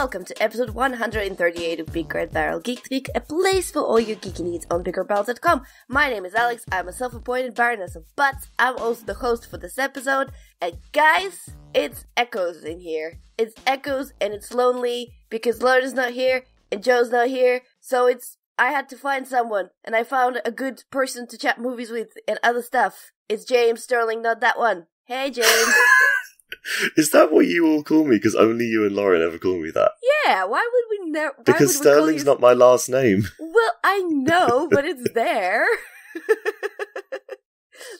welcome to episode 138 of BigRedBarel Geek Speak, a place for all your geeky needs on BigRedBarel.com. My name is Alex, I'm a self-appointed Baroness of Butts. I'm also the host for this episode, and guys, it's Echoes in here. It's Echoes, and it's lonely, because Lauren's not here, and Joe's not here, so I had to find someone, and I found a good person to chat movies with and other stuff. It's James Stirling-Not-That-One. Hey, James. Is that what you all call me? Because only you and Lauren ever call me that. Yeah, why would we never... Because Sterling's not my last name. Well, I know, but it's there.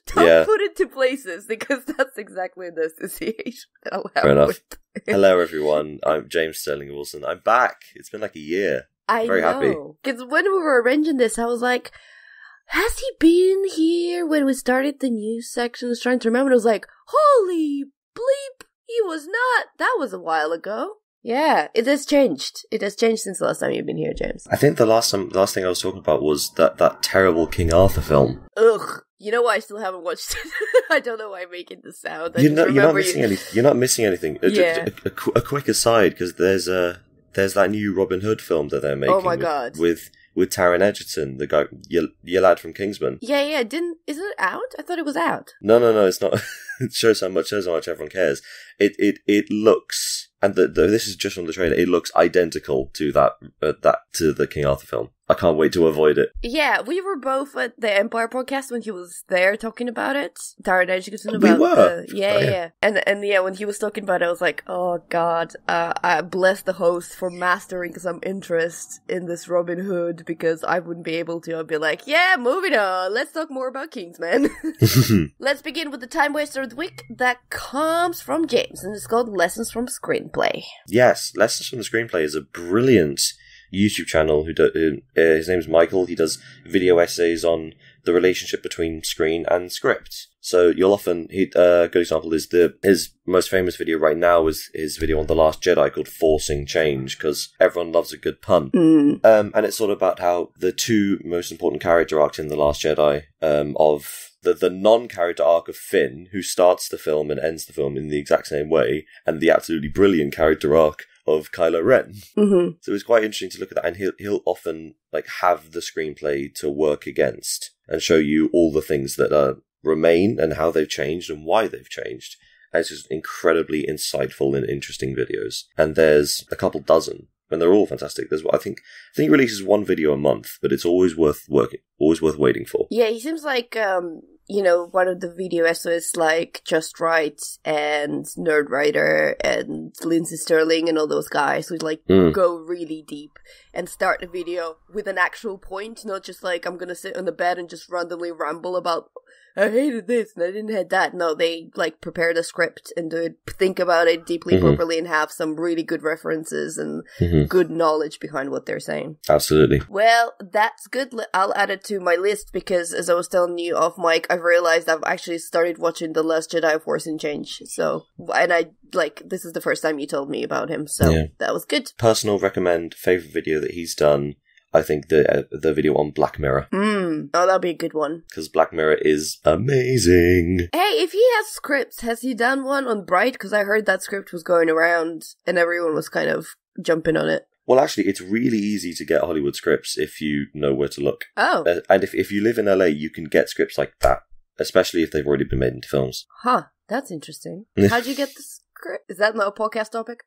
Don't put it to places, because that's exactly the association that I'll have. Fair enough. With. Hello, everyone. I'm James Stirling-Wilson. I'm back. It's been like a year. I Very know. happy. Because when we were arranging this, I was like, has he been here when we started the news section? I was trying to remember, and I was like, holy bleep, he was not. That was a while ago. Yeah, it has changed. It has changed since the last time you've been here, James. I think the last thing I was talking about was that terrible King Arthur film. Ugh. You know why I still haven't watched it? I don't know why I'm making the sound. You're not missing anything. Yeah. A quick aside, because there's that new Robin Hood film that they're making. Oh my god. With Taron Egerton, the guy, your lad from Kingsman. Yeah. Isn't it out? I thought it was out. No, it's not. It shows how much everyone cares. It looks, and this is just from the trailer, it looks identical to to the King Arthur film. I can't wait to avoid it. Yeah, we were both at the Empire podcast when he was there talking about it. Taron Egerton We about were. Yeah. And yeah, when he was talking about it, I was like, oh god, I bless the host for mastering some interest in this Robin Hood, because I wouldn't be able to. I'd be like, yeah, moving on. Let's talk more about Kingsman. Let's begin with the time waster of the week that comes from James, and it's called Lessons from Screenplay. Yes, Lessons from the Screenplay is a brilliant YouTube channel. His name's Michael. He does video essays on the relationship between screen and script. So you'll often, a good example is his most famous video right now is his video on The Last Jedi called Forcing Change, because everyone loves a good pun. And it's sort of about how the two most important character arcs in The Last Jedi, of the non-character arc of Finn, who starts the film and ends the film in the exact same way, and the absolutely brilliant character arc of Kylo Ren. Mm-hmm. So it's quite interesting to look at that, and he'll often have the screenplay to work against and show you all the things that remain and how they've changed and why they've changed. And it's just incredibly insightful and interesting videos. And there's a couple dozen, and they're all fantastic. I think he releases one video a month, but it's always worth waiting for. Yeah, he seems like one of the video essays like Just Right and Nerdwriter and Lindsay Sterling and all those guys who go really deep and start a video with an actual point, not just like, I'm gonna sit on the bed and just randomly ramble about, I hated this and I didn't hate that. No, they prepare the script and think about it deeply, properly, and have some really good references and good knowledge behind what they're saying. Absolutely. Well, that's good. I'll add it to my list, because as I was telling you off mic, I've realized I've actually started watching The Last Jedi Forcing Change. So, and this is the first time you told me about him, so that was good. Personal recommend, favourite video that he's done, I think the video on Black Mirror. Oh, that'll be a good one. Because Black Mirror is amazing. Hey, if he has scripts, has he done one on Bright? Because I heard that script was going around and everyone was kind of jumping on it. Well, actually, it's really easy to get Hollywood scripts if you know where to look. Oh. And if you live in LA, you can get scripts like that, especially if they've already been made into films. Huh, that's interesting. How'd you get the script? Is that not a podcast topic?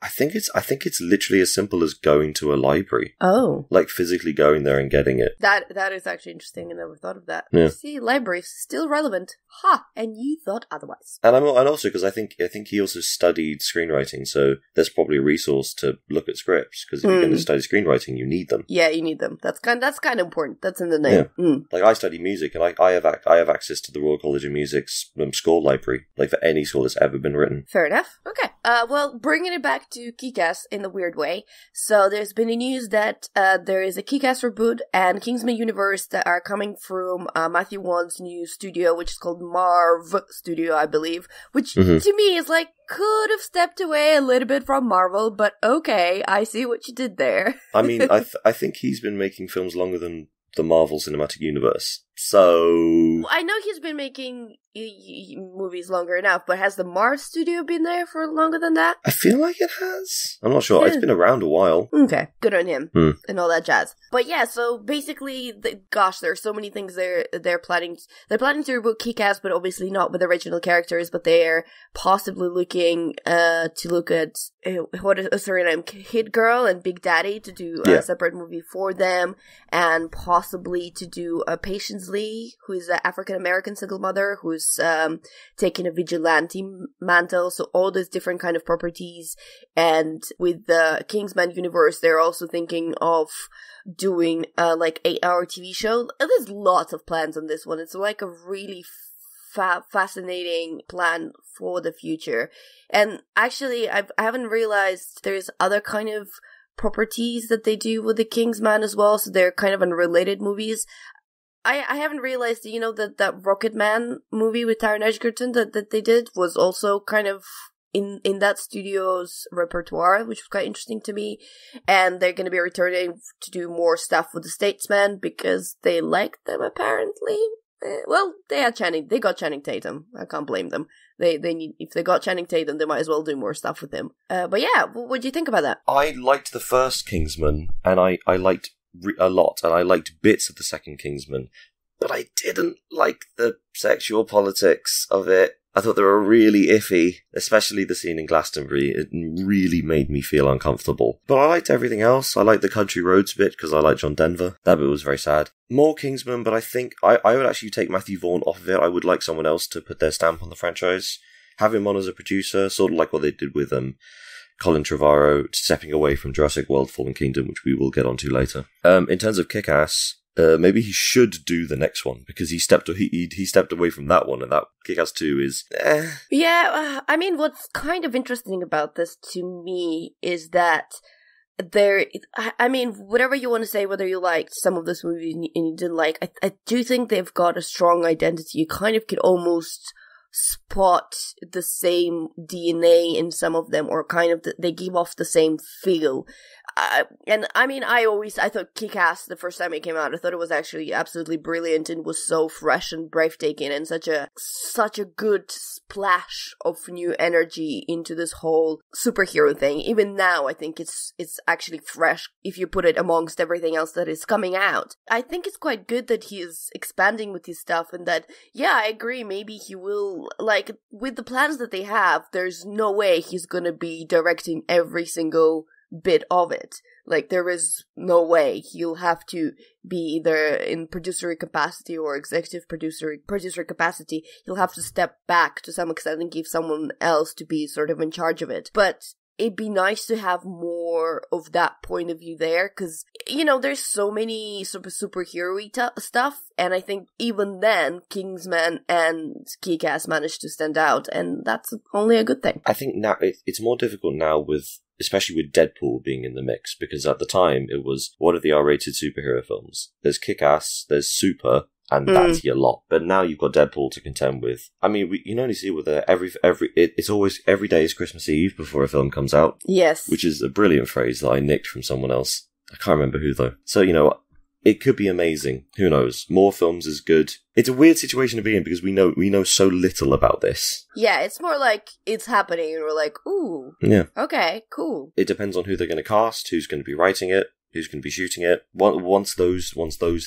I think it's literally as simple as going to a library. Oh. Physically going there and getting it. That is actually interesting. I never thought of that. Yeah. See, libraries still relevant. Ha! And you thought otherwise. And also because I think he also studied screenwriting, so there's probably a resource to look at scripts, because if you're going to study screenwriting, you need them. Yeah, you need them. That's kind of important. That's in the name. Yeah. I study music, and I have access to the Royal College of Music's score library, for any score that's ever been written. Fair enough. Okay. Well, bringing it back to Kick-Ass in a weird way. So there's been a news that there is a Kick-Ass reboot and Kingsman universe that are coming from Matthew Vaughn's new studio, which is called Marv Studio, I believe. Which to me is could have stepped away a little bit from Marvel, but okay, I see what you did there. I mean, I think he's been making films longer than the Marvel Cinematic Universe. So I know he's been making movies longer enough, but has the Mars studio been there for longer than that? I feel like it has. I'm not sure. It's been around a while. Okay, good on him and all that jazz. But yeah, so basically, gosh, there are so many things they're planning. They're planning to reboot Kick-Ass, but obviously not with original characters. But they're possibly looking to look at what is her name, Hit Girl and Big Daddy, to do a separate movie for them, and possibly to do Patience Lee, who is an African American single mother who's taking a vigilante mantle. So all those different kind of properties. And with the Kingsman universe, they're also thinking of doing like 8-hour TV show. There's lots of plans on this one. It's like a really fascinating plan for the future. And actually, I haven't realized there's other kind of properties that they do with the Kingsman as well. So they're kind of unrelated movies. I haven't realized, that Rocket Man movie with Taron Egerton that they did was also kind of in that studio's repertoire, which was quite interesting to me. And they're going to be returning to do more stuff with the Statesman because they liked them, apparently. Well, they got Channing Tatum. I can't blame them. If they got Channing Tatum, they might as well do more stuff with him. But yeah, what do you think about that? I liked the first Kingsman, and I liked a lot, and I liked bits of the second Kingsman, but I didn't like the sexual politics of it. I thought they were really iffy, especially the scene in Glastonbury. It really made me feel uncomfortable. But I liked everything else. I liked the country roads bit because I liked John Denver. That bit was very sad. More Kingsman, but I think I would actually take Matthew Vaughn off of it. I would like someone else to put their stamp on the franchise. Have him on as a producer, sort of like what they did with Colin Trevorrow stepping away from Jurassic World Fallen Kingdom, which we will get onto later. In terms of Kick-Ass, maybe he should do the next one, because he stepped away from that one, and that Kick-Ass 2 is Yeah, I mean, what's kind of interesting about this to me is that whatever you want to say, whether you liked some of this movie and you didn't like, I do think they've got a strong identity. You kind of could almost spot the same DNA in some of them, or kind of they give off the same feel. And I mean, I thought Kick-Ass, the first time it came out, I thought it was actually absolutely brilliant and was so fresh and breathtaking and such a good splash of new energy into this whole superhero thing. Even now, I think it's actually fresh if you put it amongst everything else that is coming out. I think it's quite good that he is expanding with his stuff, and that, yeah, I agree, maybe he will, like, with the plans that they have, there's no way he's gonna be directing every single bit of it. Like, there is no way. He'll have to be either in producer capacity or executive producer capacity. He'll have to step back to some extent and give someone else to be sort of in charge of it. But it'd be nice to have more of that point of view there, because, there's so many superhero-y stuff, and I think even then, Kingsman and Kick-Ass managed to stand out, and that's only a good thing. I think now it's more difficult now especially with Deadpool being in the mix, because at the time it was one of the R-rated superhero films. There's Kick-Ass, there's Super, and that's your lot. But now you've got Deadpool to contend with. I mean, you can only see with it's always every day is Christmas Eve before a film comes out. Yes. Which is a brilliant phrase that I nicked from someone else. I can't remember who though. So, it could be amazing. Who knows? More films is good. It's a weird situation to be in because we know so little about this. Yeah, it's more like it's happening and we're like, ooh. Yeah. Okay, cool. It depends on who they're going to cast, who's going to be writing it, who's going to be shooting it. Once those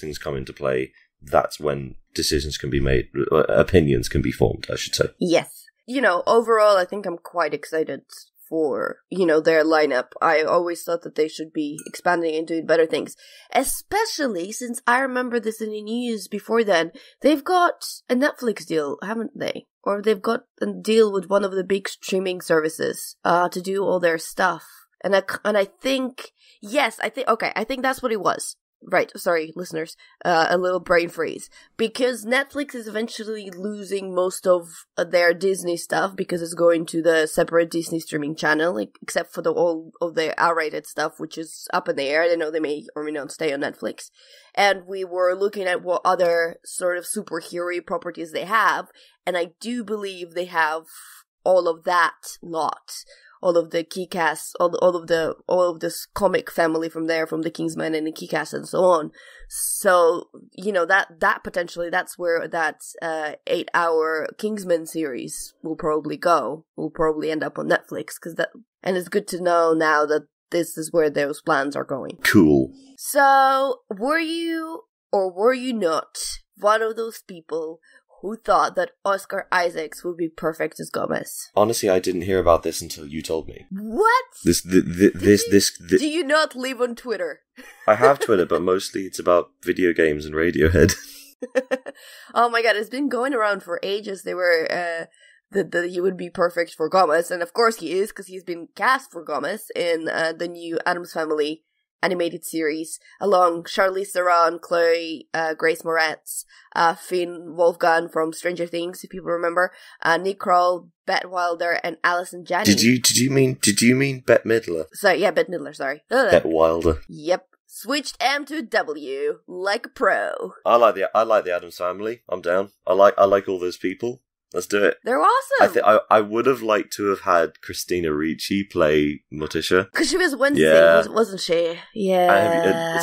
things come into play, that's when decisions can be made, opinions can be formed, I should say. Yes. Overall, I think I'm quite excited for, their lineup. I always thought that they should be expanding and doing better things. Especially since I remember this in the news before then. They've got a Netflix deal, haven't they? Or they've got a deal with one of the big streaming services to do all their stuff. And I think that's what it was. Right, sorry, listeners, a little brain freeze. Because Netflix is eventually losing most of their Disney stuff because it's going to the separate Disney streaming channel, except for all of the R-rated stuff, which is up in the air. I know they may or may not stay on Netflix. And we were looking at what other sort of superhero properties they have, and I do believe they have all of that lot all of the key casts, all of this comic family from there, from the Kingsman and the key cast and so on. So, that potentially, that's where that 8-hour Kingsman series will probably go. Will probably end up on Netflix, and it's good to know now that this is where those plans are going. Cool. So, were you or were you not one of those people who thought that Oscar Isaacs would be perfect as Gomez? Honestly, I didn't hear about this until you told me. What? Do you not live on Twitter? I have Twitter, but mostly it's about video games and Radiohead. Oh my god, it's been going around for ages. They were, that he would be perfect for Gomez, and of course he is, because he's been cast for Gomez in the new Addams Family animated series, along Charlize Theron, Chloe Grace Moretz, Finn Wolfgang from Stranger Things, if people remember, Nick Kroll, Bette Wilder, and Allison Janney. Did you mean Bette Midler? Sorry, yeah, Bette Midler, sorry. Bette Wilder. Yep. Switched M to W, like a pro. I like the Addams Family. I'm down. I like all those people. Let's do it. They're awesome. I would have liked to have had Christina Ricci play Morticia. Because she was Wednesday, wasn't she? Yeah.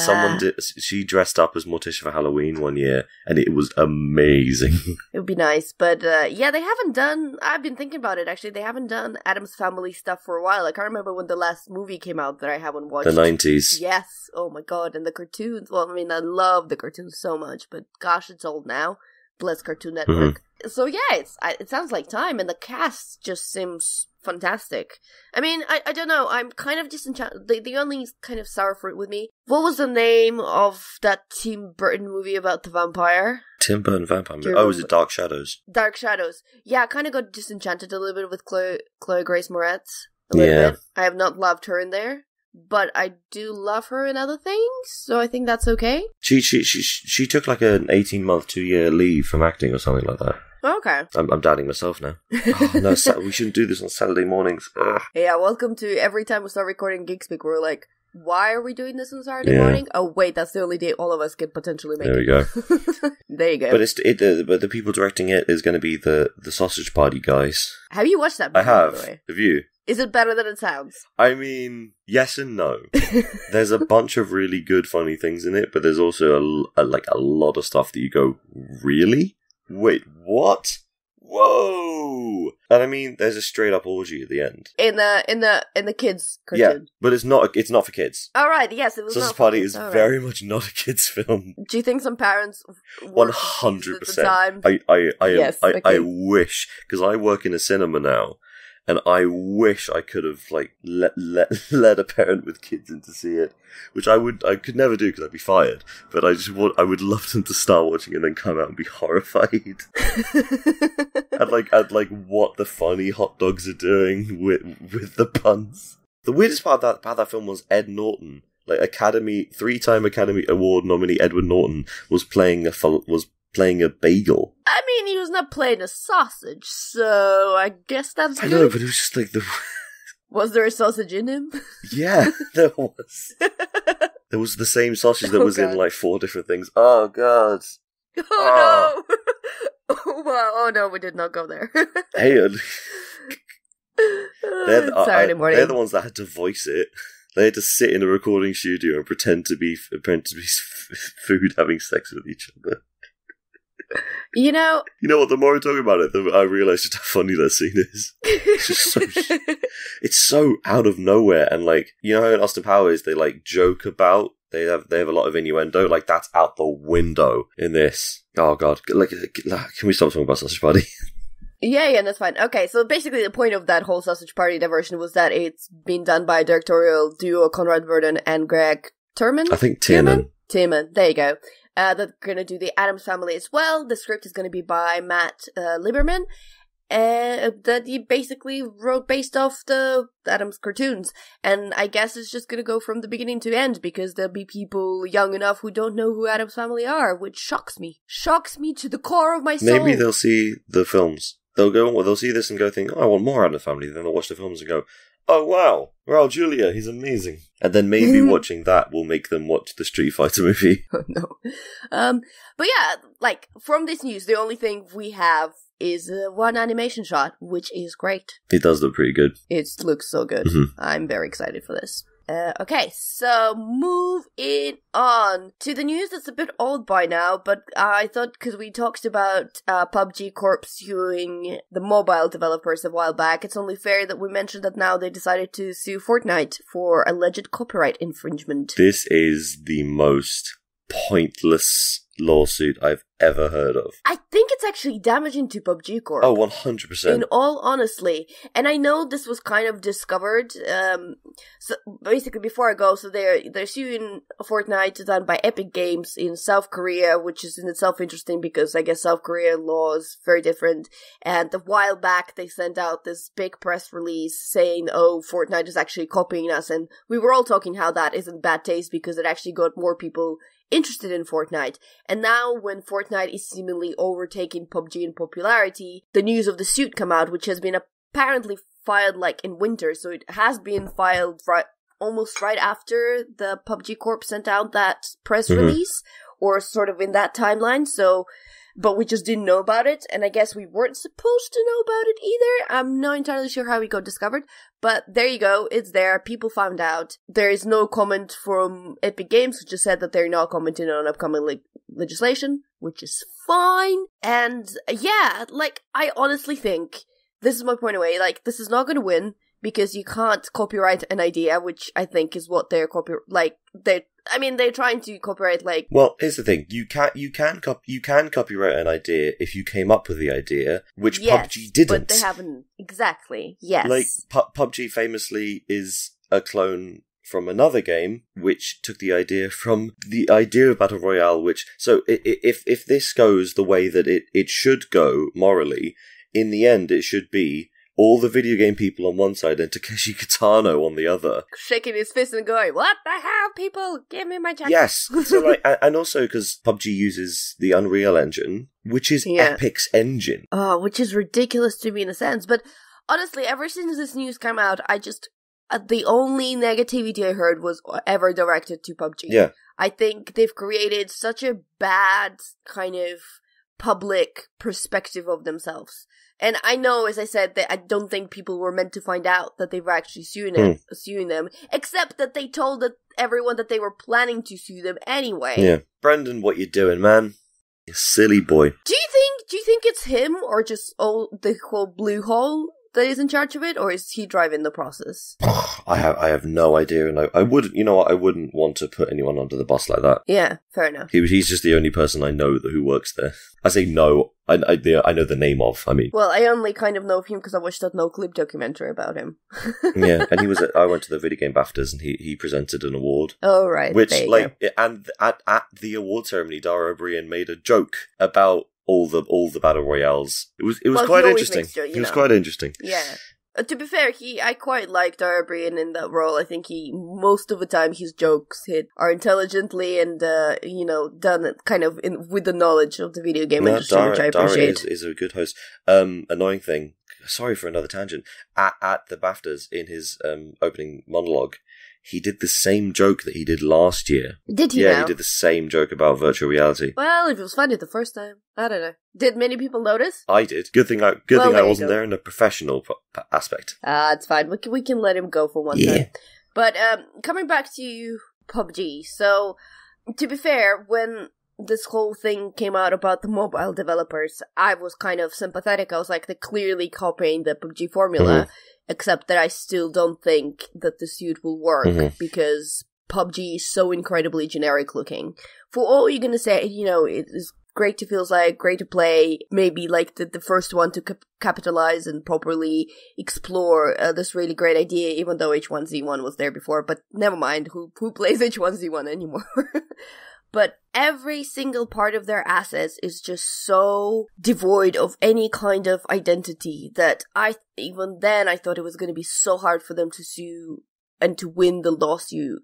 She dressed up as Morticia for Halloween one year, and it was amazing. It would be nice. But yeah, they haven't done, I've been thinking about it actually, they haven't done Addams Family stuff for a while. I can't remember when the last movie came out that I haven't watched. The 90s. Yes. Oh my god. And the cartoons. Well, I mean, I love the cartoons so much, but gosh, it's old now. Bless Cartoon Network. Mm-hmm. So yeah, it sounds like time, and the cast just seems fantastic. I mean, I don't know, I'm kind of disenchanted. The only kind of sour fruit with me, what was the name of that Tim Burton movie about the vampire? Tim Burton vampire movie? Oh, was it Dark Shadows? Dark Shadows. Yeah, I kind of got disenchanted a little bit with Chloe Grace Moretz. A little bit. I have not loved her in there, but I do love her in other things, so I think that's okay. She took like an 18-month, 2-year leave from acting or something like that. Okay. I'm doubting myself now. Oh, no, we shouldn't do this on Saturday mornings. Ugh. Yeah, welcome to every time we start recording Geek Speak, we're like, why are we doing this on Saturday morning? Oh, wait, that's the only day all of us could potentially make it. There we go. There you go. But but the people directing it is going to be the Sausage Party guys. Have you watched that movie, I have. By the way? Have you? Is it better than it sounds? I mean, yes and no. There's a bunch of really good, funny things in it, but there's also a lot of stuff that you go, really? Wait, what? Whoa! And I mean, there's a straight up orgy at the end. In the kids' cartoon. Yeah, but it's not for kids. All right, yes, it was. Sausage Party is very much not a kids' film. Do you think some parents 100%. I wish, because I work in a cinema now. And I wish I could have let a parent with kids in to see it, which I could never do because I'd be fired. But I would love them to start watching and then come out and be horrified at what the funny hot dogs are doing with the puns. The weirdest part about that film was Ed Norton, like 3-time Academy Award nominee Edward Norton, was playing a bagel. I mean, he was not playing a sausage, so I guess that's good. I know, but it was just like the... Was there a sausage in him? Yeah, there was. There was the same sausage that was in 4 different things. Oh, God. Oh, no. Oh, wow. Oh, no, we did not go there. Hey, Saturday morning. They're the ones that had to voice it. They had to sit in a recording studio and pretend to be food having sex with each other. You know what, the more I talk about it, the more I realise just how funny that scene is. It's just so it's so out of nowhere, and how in Austin Powers they joke about, they have a lot of innuendo, that's out the window in this. Oh god, can we stop talking about Sausage Party? Yeah, that's fine. Okay, so basically the point of that whole Sausage Party diversion was that it's been done by a directorial duo, Conrad Burden and Greg Turman? I think Tiernan, there you go. They're going to do the Addams Family as well. The script is going to be by Matt Lieberman, that he basically wrote based off the Addams cartoons. And I guess it's just going to go from the beginning to end, because there'll be people young enough who don't know who Addams Family are, which shocks me. Shocks me to the core of my soul. Maybe they'll see the films. They'll see this and go think, oh, I want more Addams Family. Then they'll watch the films and go, oh wow, Raul Julia, he's amazing. And then maybe watching that will make them watch the Street Fighter movie. Oh, no. But yeah, like, from this news, the only thing we have is one animation shot, which is great. It does look pretty good. It looks so good. Mm-hmm. I'm very excited for this. Okay, so moving on to the news that's a bit old by now, but I thought because we talked about PUBG Corp suing the mobile developers a while back, it's only fair that we mentioned that now they decided to sue Fortnite for alleged copyright infringement. This is the most pointless lawsuit I've ever heard of. I think it's actually damaging to PUBG Corp. Oh, 100%. In all honesty. And I know this was kind of discovered, so basically before I go, so they're suing Fortnite done by Epic Games in South Korea, which is in itself interesting because I guess South Korean law is very different. And a while back they sent out this big press release saying, oh, Fortnite is actually copying us, and we were all talking how that isn't bad taste because it actually got more people interested in Fortnite. And now when Fortnite is seemingly overtaking PUBG in popularity, the news of the suit come out, which has been apparently filed like in winter, so it has been filed almost right after the PUBG Corp sent out that press release, or sort of in that timeline, so, but we just didn't know about it, and I guess we weren't supposed to know about it either. I'm not entirely sure how we got discovered, but there you go, it's there, people found out. There is no comment from Epic Games, who just said that they're not commenting on upcoming legislation, which is fine, and yeah, like, I honestly think, this is my point away, like, this is not gonna win, because you can't copyright an idea, which I think is what they're they're trying to copyright, like... Well, here's the thing. You can copyright an idea if you came up with the idea, which PUBG didn't. But they haven't. Exactly. Yes. Like, PUBG famously is a clone from another game, which took the idea from the idea of Battle Royale, which... So, if this goes the way that it should go, morally, in the end it should be all the video game people on one side and Takeshi Kitano on the other. Shaking his fist and going, what the hell, people? Give me my jacket. Yes. So, like, and also because PUBG uses the Unreal Engine, which is Epic's engine. Oh, which is ridiculous to me in a sense. But honestly, ever since this news came out, I just... the only negativity I heard was ever directed to PUBG. Yeah. I think they've created such a bad kind of public perspective of themselves. And I know, as I said, that I don't think people were meant to find out that they were actually suing them, except that they told everyone that they were planning to sue them anyway. Yeah. Brendan, what you doing, man? You silly boy. Do you think it's him, or just the whole Blue Hole that is in charge of it, or is he driving the process? I have no idea, and I wouldn't, you know what, I wouldn't want to put anyone under the bus like that. Yeah, fair enough. He's just the only person I know who works there. I say no, I know the name of, I mean. Well, I only kind of know of him because I watched that No Clip documentary about him. Yeah, and I went to the video game BAFTAs and he presented an award. Oh, right. Which, and at the award ceremony, Dara O'Brien made a joke about all the battle royales. It was quite interesting. It was quite interesting. Yeah. To be fair, I quite like Dara O'Brien in that role. I think most of the time his jokes are intelligently and done kind of with the knowledge of the video game industry, which I appreciate. Dara is a good host. Annoying thing. Sorry for another tangent. At the BAFTAs, in his opening monologue, he did the same joke that he did last year. Did he? Yeah, he did the same joke about virtual reality. Well, it was funny the first time. I don't know. Did many people notice? I did. Good thing I wasn't there in a professional aspect. It's fine. We can let him go for one time. But coming back to PUBG. So, to be fair, when this whole thing came out about the mobile developers, I was kind of sympathetic. I was like, they're clearly copying the PUBG formula. Except that I still don't think that the suit will work because PUBG is so incredibly generic looking. For all you're gonna say, it is great to feels like, great to play, maybe like the first one to capitalize and properly explore this really great idea, even though H1Z1 was there before, but never mind, who plays H1Z1 anymore? But every single part of their assets is just so devoid of any kind of identity that even then I thought it was going to be so hard for them to sue and to win the lawsuit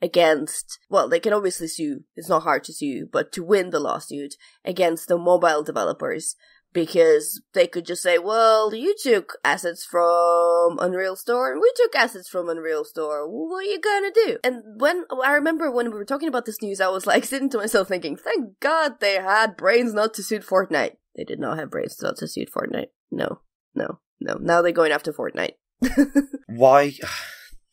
against, well, they can obviously sue, it's not hard to sue, but to win the lawsuit against the mobile developers. because they could just say, well, you took assets from Unreal Store and we took assets from Unreal Store. What are you gonna do? And I remember when we were talking about this news, I was like sitting to myself thinking, thank God they had brains not to suit Fortnite. They did not have brains not to suit Fortnite. No. Now they're going after Fortnite. Why?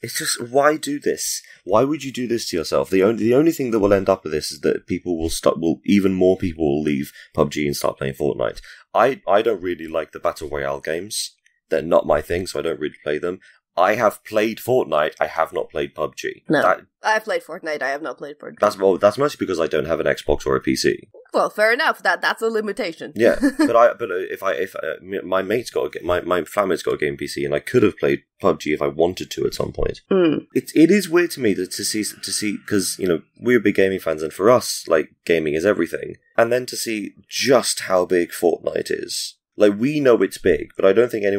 It's just, why do this? Why would you do this to yourself? The only thing that will end up with this is that people will even more people will leave PUBG and start playing Fortnite. I don't really like the Battle Royale games. They're not my thing, so I don't really play them. I have played Fortnite, I have not played PUBG. No, I've played Fortnite, I have not played PUBG. That's mostly because I don't have an Xbox or a PC. Well, fair enough, that's a limitation. Yeah, but if my mate's got my flatmate's got a game PC, and I could have played PUBG if I wanted to at some point. It is weird to me to see, because, you know, we're big gaming fans, and for us, like, gaming is everything. And then to see just how big Fortnite is. Like, we know it's big, but I don't think any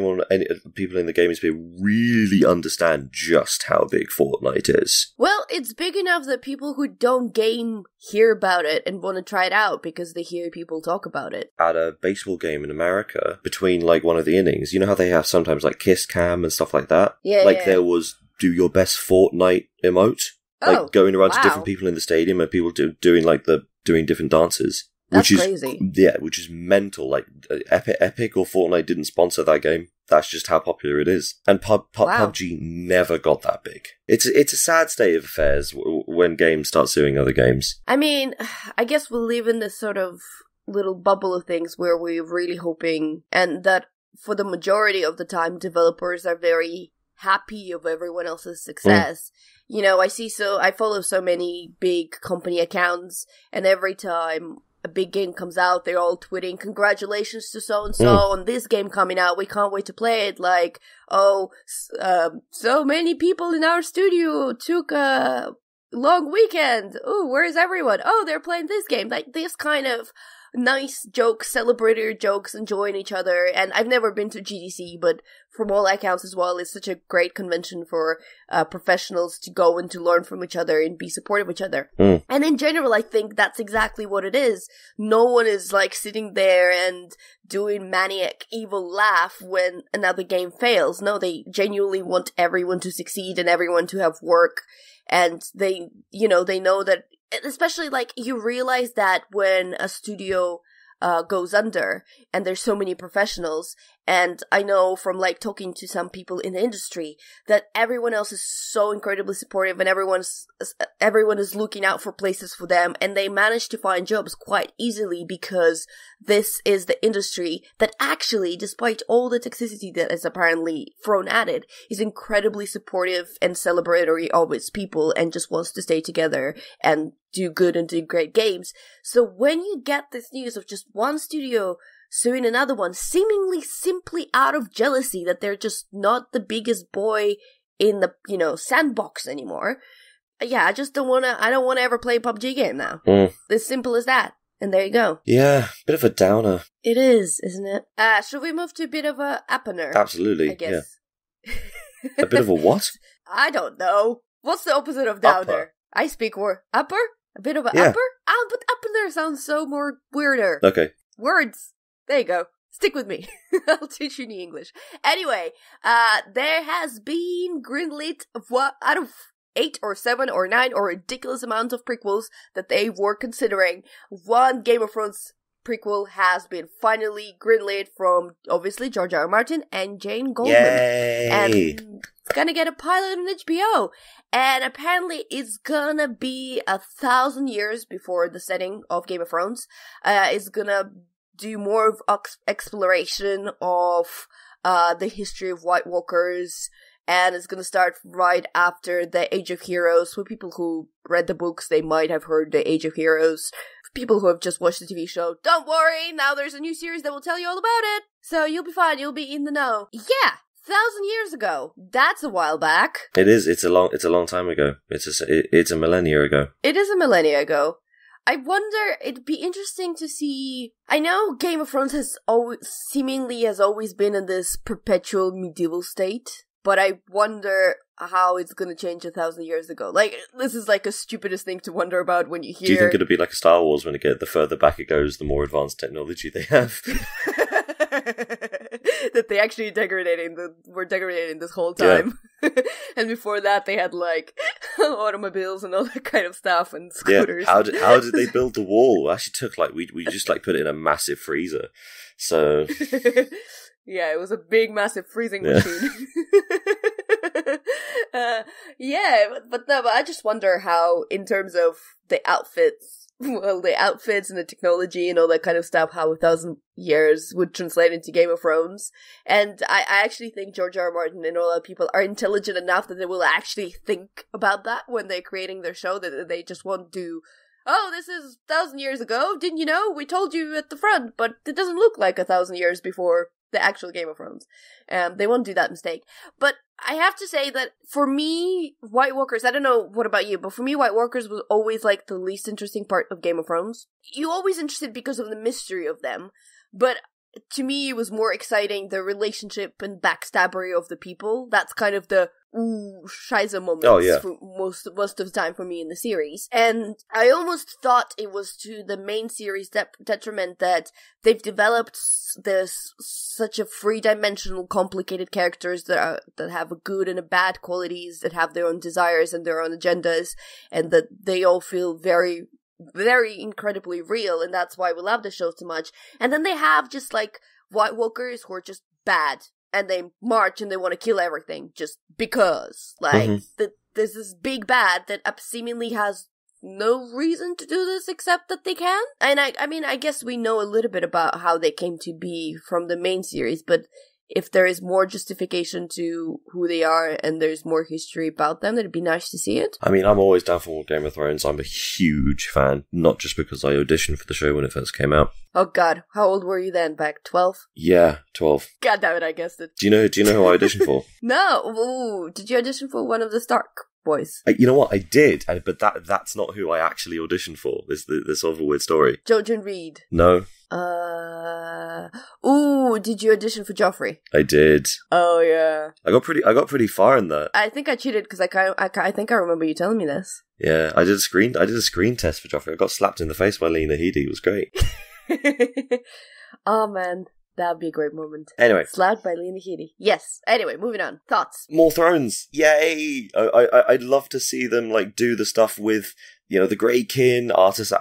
people in the gaming space really understand just how big Fortnite is. Well, it's big enough that people who don't game hear about it and want to try it out because they hear people talk about it. At a baseball game in America, between, like, one of the innings, you know how they have sometimes, like, kiss cam and stuff like that? Yeah, like, yeah. There was do your best Fortnite emote. Like, going around to different people in the stadium and people doing different dances. That's crazy. Yeah, which is mental. Like, Epic or Fortnite didn't sponsor that game. That's just how popular it is. And PUBG never got that big. It's a sad state of affairs when games start suing other games. I mean, I guess we'll live in this sort of little bubble of things where we're really hoping, and that for the majority of the time, developers are very happy of everyone else's success. You know, I follow so many big company accounts, and every time a big game comes out, they're all tweeting, congratulations to so-and-so on this game coming out, we can't wait to play it, like, so many people in our studio took a long weekend, where's everyone? They're playing this game, like, this kind of nice jokes, celebratory jokes, enjoying each other. And I've never been to GDC, but from all accounts as well, it's such a great convention for professionals to go and to learn from each other and be supportive of each other. And in general, I think that's exactly what it is. No one is like sitting there and doing maniac evil laugh when another game fails. No, they genuinely want everyone to succeed and everyone to have work. And they know that, especially, like, you realize that when a studio goes under and there's so many professionals, and I know from, like, talking to some people in the industry that everyone else is so incredibly supportive and everyone is looking out for places for them, and they manage to find jobs quite easily because this is the industry that actually, despite all the toxicity that is apparently thrown at it, is incredibly supportive and celebratory of its people and just wants to stay together and do good and do great games. So when you get this news of just one studio suing another one, seemingly simply out of jealousy that they're just not the biggest boy in the, sandbox anymore. Yeah, I don't want to ever play a PUBG game now. As simple as that. And there you go. Yeah, bit of a downer. It is, isn't it? Should we move to a bit of a upper? Absolutely, I guess. Yeah. A bit of a what? I don't know. What's the opposite of downer? Upper. I speak word. Upper? A bit of a Yeah. upper? But upper sounds so more weirder. Okay. Words. There you go. Stick with me. I'll teach you new English. Anyway, there has been greenlit out of 8 or 7 or 9 or ridiculous amount of prequels that they were considering. One Game of Thrones prequel has been finally greenlit from, obviously, George R. R. Martin and Jane Goldman. Yay! And it's gonna get a pilot on HBO. And apparently it's gonna be 1,000 years before the setting of Game of Thrones. It's gonna do more of exploration of the history of White Walkers, and it's gonna start right after the Age of Heroes. For people who read the books, they might have heard the Age of Heroes. For people who have just watched the TV show, don't worry, now there's a new series that will tell you all about it. So you'll be fine, you'll be in the know. Yeah! 1,000 years ago. That's a while back. It is. It's a long time ago. It's a millennia ago. It is a millennia ago. I wonder, it'd be interesting to see. I know Game of Thrones has always been in this perpetual medieval state, but I wonder how it's gonna change 1,000 years ago. Like, this is like a stupidest thing to wonder about when you hear. Do you think it'll be like a Star Wars when the further back it goes, the more advanced technology they have? That they actually were decorating this whole time. Yeah. And before that, they had like automobiles and all that kind of stuff and scooters. Yeah. How did they build the wall? It actually took like we just like put it in a massive freezer. So yeah, it was a big, massive freezing machine. But I just wonder how, in terms of the outfits and the technology and all that kind of stuff, how 1,000 years would translate into Game of Thrones. And I actually think George R. R. Martin and all that people are intelligent enough that they will actually think about that when they're creating their show, that they just won't do, oh, this is 1,000 years ago, didn't you know? We told you at the front, but it doesn't look like 1,000 years before the actual Game of Thrones. They won't do that mistake. But I have to say that for me, White Walkers, I don't know what about you, but for me, White Walkers was always like the least interesting part of Game of Thrones. You're always interested because of the mystery of them, but to me, it was more exciting the relationship and backstabbery of the people. That's kind of the Shiza moments for most of the time for me in the series. And I almost thought it was to the main series detriment that they've developed such a three-dimensional, complicated characters that have a good and a bad qualities, that have their own desires and their own agendas, and that they all feel very, very incredibly real, and that's why we love the show so much. And then they have just like White Walkers who are just bad, and they march and they want to kill everything just because. Like, there's this big bad that seemingly has no reason to do this except that they can. And I mean, I guess we know a little bit about how they came to be from the main series, but if there is more justification to who they are and there's more history about them, it'd be nice to see it. I mean, I'm always down for Game of Thrones. I'm a huge fan, not just because I auditioned for the show when it first came out. Oh god, how old were you then? Back 12? Yeah, 12. God damn it, I guessed it. Do you know who I auditioned for? No. Ooh, did you audition for one of the Stark boys? You know what? I did, but that's not who I actually auditioned for. This sort of a weird story. Jojen Reed. No. Did you audition for Joffrey? I did. Oh yeah. I got pretty far in that. I think I cheated because I think I remember you telling me this. Yeah, I did a screen test for Joffrey. I got slapped in the face by Lena Headey. It was great. Oh man, that'd be a great moment. Anyway, slapped by Lena Headey. Yes. Anyway, moving on. Thoughts? More Thrones. Yay! I'd love to see them like do the stuff with, you know, the Grey Kin, Artis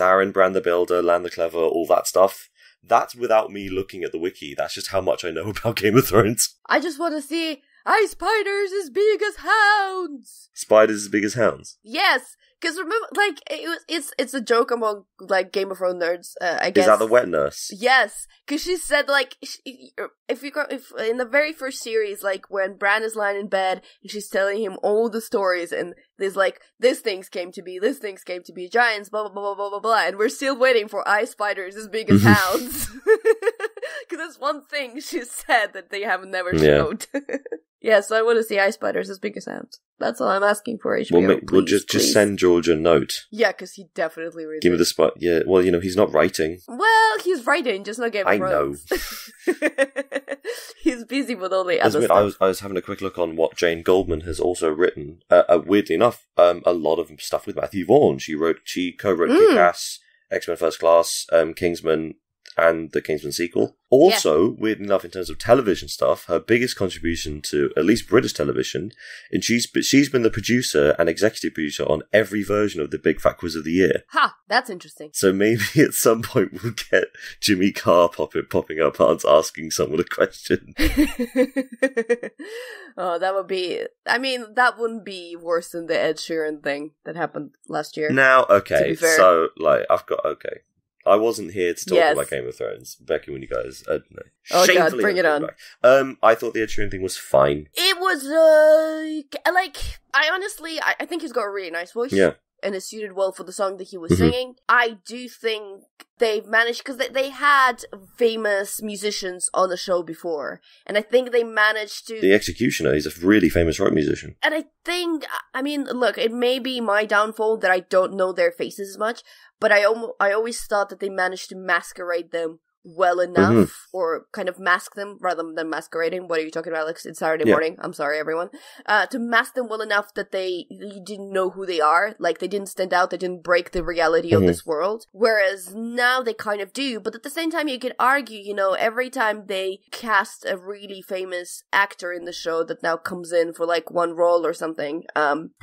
Aaron, Bran the Builder, Lan the Clever, all that stuff. That's without me looking at the wiki. That's just how much I know about Game of Thrones. I just want to see ice spiders as big as hounds. Spiders as big as hounds? Yes, because remember, like, it's a joke among, like, Game of Thrones nerds, I guess. Is that the wet nurse? Yes, because she said, like, if in the very first series, like, when Bran is lying in bed, and she's telling him all the stories, and there's, like, this things came to be, giants, blah, blah, blah, blah, blah, blah, and we're still waiting for ice spiders as big as hounds. Because that's one thing she said that they haven't never showed. Yeah, so I want to see ice spiders as big as hounds. That's all I'm asking for, HBO. We'll just send George a note. Yeah, because he definitely reads Give me the spot. Yeah, well, you know, he's not writing. Well, he's writing, just not Game of Thrones. I know. He's busy with all the other stuff. I was having a quick look on what Jane Goldman has also written. Weirdly enough, a lot of stuff with Matthew Vaughn. She co-wrote Kick-Ass, X-Men First Class, Kingsman, and the Kingsman sequel. Also, weird enough, in terms of television stuff, her biggest contribution to at least British television, and she's been the producer and executive producer on every version of the Big Fat Quiz of the Year. Ha! That's interesting. So maybe at some point we'll get Jimmy Carr popping up asking someone a question. Oh, that would be... I mean, that wouldn't be worse than the Ed Sheeran thing that happened last year. Now, okay, so, like, okay. I wasn't here to talk about Game of Thrones. Becky, when you guys... no. Oh god, bring it on. I thought the Ed Sheeran thing was fine. It was, I think he's got a really nice voice. Yeah. And it suited well for the song that he was singing. I do think they've managed... Because they had famous musicians on the show before. And I think they managed to... The Executioner, he's a really famous rock musician. And I think... I mean, look, it may be my downfall that I don't know their faces as much. But I always thought that they managed to masquerade them well enough, or kind of mask them rather than masquerading. What are you talking about, Alex? It's Saturday morning. I'm sorry, everyone. To mask them well enough that you didn't know who they are. Like, they didn't stand out. They didn't break the reality of this world. Whereas now they kind of do. But at the same time, you could argue, you know, every time they cast a really famous actor in the show that now comes in for like one role or something,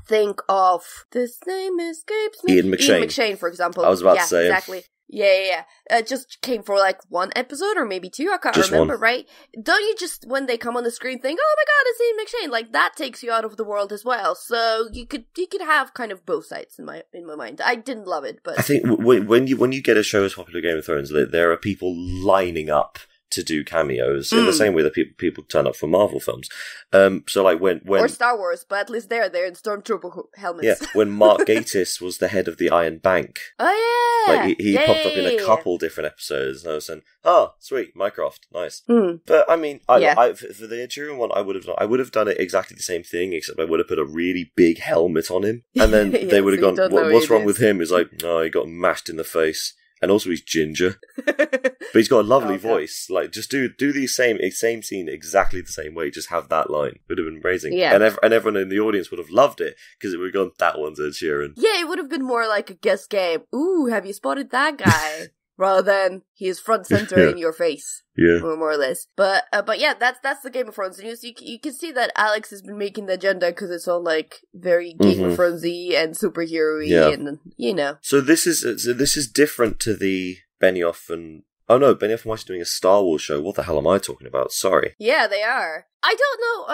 think of, this name escapes me. Ian McShane, for example. I was about to say. Exactly. Yeah. Just came for like one episode or maybe two. I can't remember, right? Don't you just, when they come on the screen, think, oh my god, it's Ian McShane? Like, that takes you out of the world as well. So you could have kind of both sides in my mind. I didn't love it, but I think when you get a show as popular as Game of Thrones, there are people lining up to do cameos in the same way that people turn up for Marvel films. So like when or Star Wars, but at least they're in Stormtrooper helmets. Yeah, when Mark Gatiss was the head of the Iron Bank. Oh yeah, like he popped up in a couple different episodes, and I was saying, "Oh, sweet, Mycroft, nice." But I mean, for the Tyrion one, I would have done it exactly the same thing, except I would have put a really big helmet on him, and then they would have gone, "What's wrong with him?" Is like, "Oh, he got mashed in the face." And also he's ginger. But he's got a lovely voice. Like, just do the same scene exactly the same way. Just have that line. It would have been amazing. Yeah. And everyone in the audience would have loved it, because it would have gone, that one's Ed Sheeran. Yeah, it would have been more like a guess game. Ooh, have you spotted that guy? Rather than he is front center in your face. Yeah. More or less. But yeah, that's the Game of Thrones news. You can see that Alex has been making the agenda because it's all like very Game of Thrones-y and superhero-y and, you know. So this is different to the Benioff and... Oh no, Benioff and Weiss are doing a Star Wars show. What the hell am I talking about? Sorry. Yeah, they are. I don't know,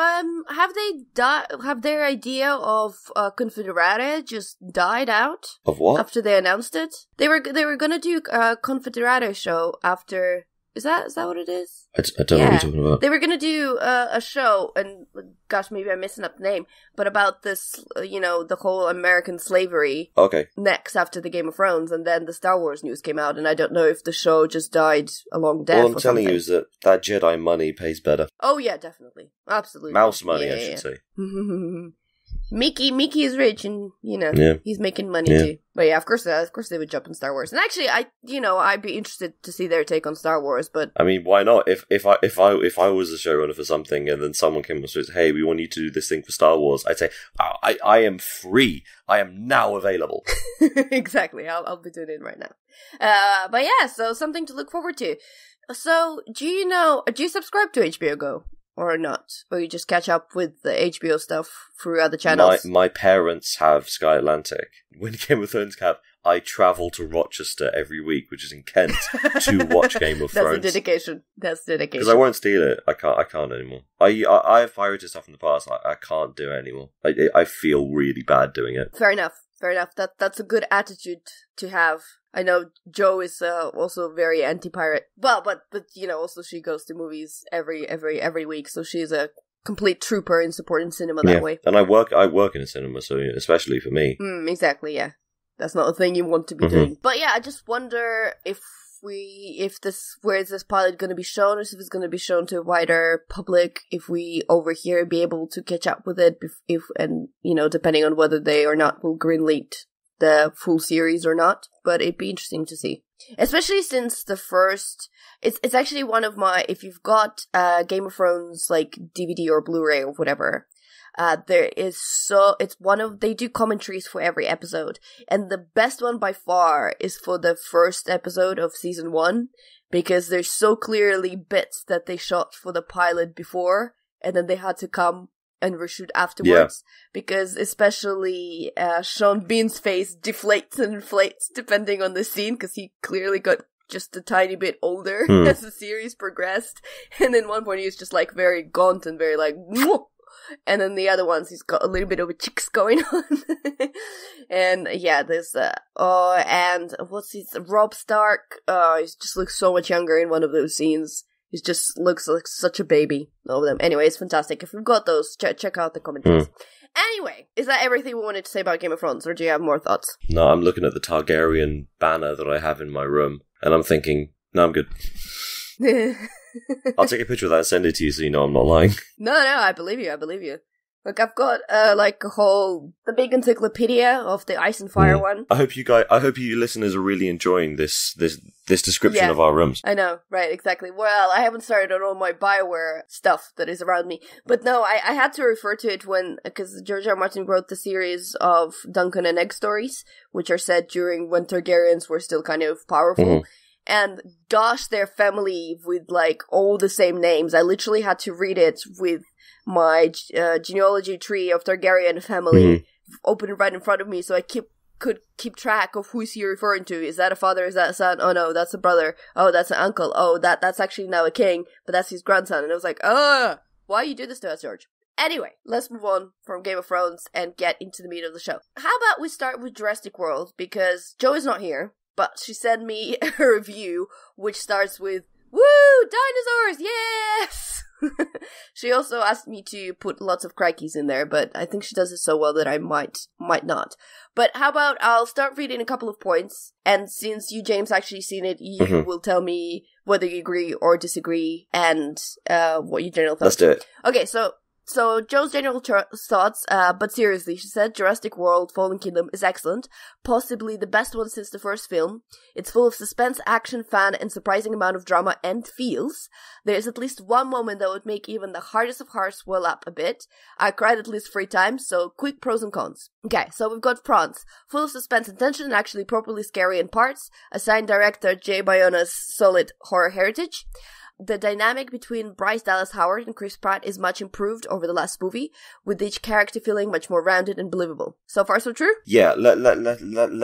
have their idea of Confederate just died out? Of what? After they announced it? They were gonna do a Confederate show after... Is that what it is? I don't know what you're talking about. They were going to do a show, and gosh, maybe I'm messing up the name, but about this, the whole American slavery. Okay. Next, after the Game of Thrones, and then the Star Wars news came out, and I don't know if the show just died along death. All I'm telling you is that Jedi money pays better. Oh yeah, definitely. Absolutely. Mouse money, I should say. Mickey is rich, and he's making money too. But yeah, of course they would jump on Star Wars. And actually, I'd be interested to see their take on Star Wars. But I mean, why not? If I was a showrunner for something, and then someone came and said, "Hey, we want you to do this thing for Star Wars," I'd say, "I am free. I am now available." Exactly. I'll be doing it right now. But yeah, so something to look forward to. So do you subscribe to HBO Go? Or not? Or you just catch up with the HBO stuff through other channels? My parents have Sky Atlantic. When Game of Thrones cap, I travel to Rochester every week, which is in Kent, to watch Game of Thrones. That's dedication. Because I won't steal it. I can't anymore. I have pirated stuff in the past. I can't do it anymore. I feel really bad doing it. Fair enough. That's a good attitude to have. I know Jo is also very anti-pirate. Well, but also she goes to movies every week, so she's a complete trooper in supporting cinema that way. And I work in a cinema, so especially for me. Exactly, yeah. That's not a thing you want to be doing. But yeah, I just wonder where is this pilot going to be shown, or if it's going to be shown to a wider public, if we over here be able to catch up with it, depending on whether they or not will greenlight the full series or not. But it'd be interesting to see, especially since the first, it's actually one of my, if you've got Game of Thrones like DVD or Blu-ray or whatever, they do commentaries for every episode, and the best one by far is for the first episode of season 1, because there's so clearly bits that they shot for the pilot before, and then they had to come and reshoot afterwards, because especially Sean Bean's face deflates and inflates depending on the scene, because he clearly got just a tiny bit older as the series progressed, and then one point he was just like very gaunt and very like Mwah! And then the other ones he's got a little bit of a cheeks going on. And yeah, there's and what's his Rob Stark, he just looks so much younger in one of those scenes. He just looks like such a baby. All of them. Anyway, it's fantastic. If you've got those, check out the commentaries. Anyway, is that everything we wanted to say about Game of Thrones, or do you have more thoughts? No, I'm looking at the Targaryen banner that I have in my room, and I'm thinking, no, I'm good. I'll take a picture of that and send it to you so you know I'm not lying. No, I believe you. Look, I've got the big encyclopedia of the Ice and Fire one. I hope you listeners are really enjoying this description of our rooms. I know, right, exactly. Well, I haven't started on all my BioWare stuff that is around me. But no, I had to refer to it because George R. R. Martin wrote the series of Duncan and Egg stories, which are set during when Targaryens were still kind of powerful. Mm-hmm. And gosh, their family with all the same names. I literally had to read it with my genealogy tree of Targaryen family open right in front of me, so I could keep track of who is he referring to. Is that a father? Is that a son? Oh no, that's a brother. Oh, that's an uncle. Oh, that's actually now a king, but that's his grandson. And I was like, why you do this to us, George? Anyway, let's move on from Game of Thrones and get into the meat of the show. How about we start with Jurassic World, because Jo is not here, but she sent me a review which starts with, "Woo! Dinosaurs! Yes!" She also asked me to put lots of crikeys in there, but I think she does it so well that I might not. But how about I'll start reading a couple of points, and since you, James, actually seen it, you will tell me whether you agree or disagree, and what your general thoughts. Let's do it. Okay, so Jo's general thoughts, but seriously, she said Jurassic World Fallen Kingdom is excellent, possibly the best one since the first film. It's full of suspense, action, fun, and surprising amount of drama and feels. There's at least one moment that would make even the hardest of hearts well up a bit. I cried at least 3 times, so quick pros and cons. Okay, so we've got Prawns, full of suspense and tension and actually properly scary in parts. Assigned director Jay Bayona's solid horror heritage. The dynamic between Bryce Dallas Howard and Chris Pratt is much improved over the last movie, with each character feeling much more rounded and believable. So far, so true? Yeah, let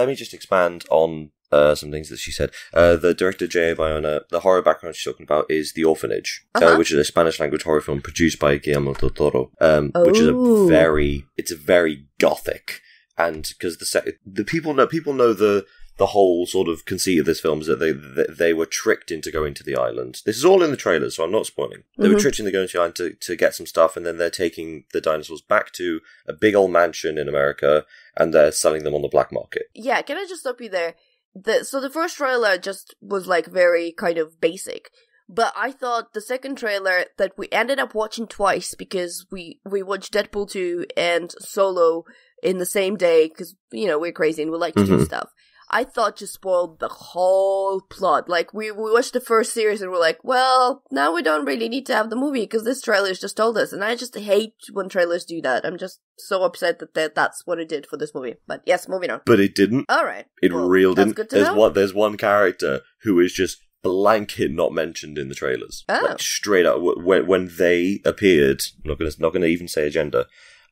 me just expand on some things that she said. The director, J.A. Bayona, the horror background she's talking about is The Orphanage, which is a Spanish-language horror film produced by Guillermo del Toro, which is a very gothic, and because the people know the whole sort of conceit of this film is that they were tricked into going to the island. This is all in the trailers, so I'm not spoiling. They were tricked into going to the island to get some stuff, and then they're taking the dinosaurs back to a big old mansion in America, and they're selling them on the black market. Yeah, can I just stop you there? So the first trailer just was very kind of basic. But I thought the second trailer that we ended up watching twice, because we watched Deadpool 2 and Solo in the same day, because, we're crazy and we like to do stuff. I thought just spoiled the whole plot. We watched the first series and we're like, well, now we don't really need to have the movie because this trailer's just told us. And I just hate when trailers do that. I'm just so upset that that's what it did for this movie. But yes, moving on. But it didn't. All right. It real didn't. Good to know. There's one character who is just blanket not mentioned in the trailers. Oh. Straight up, when they appeared, I'm not gonna even say agenda.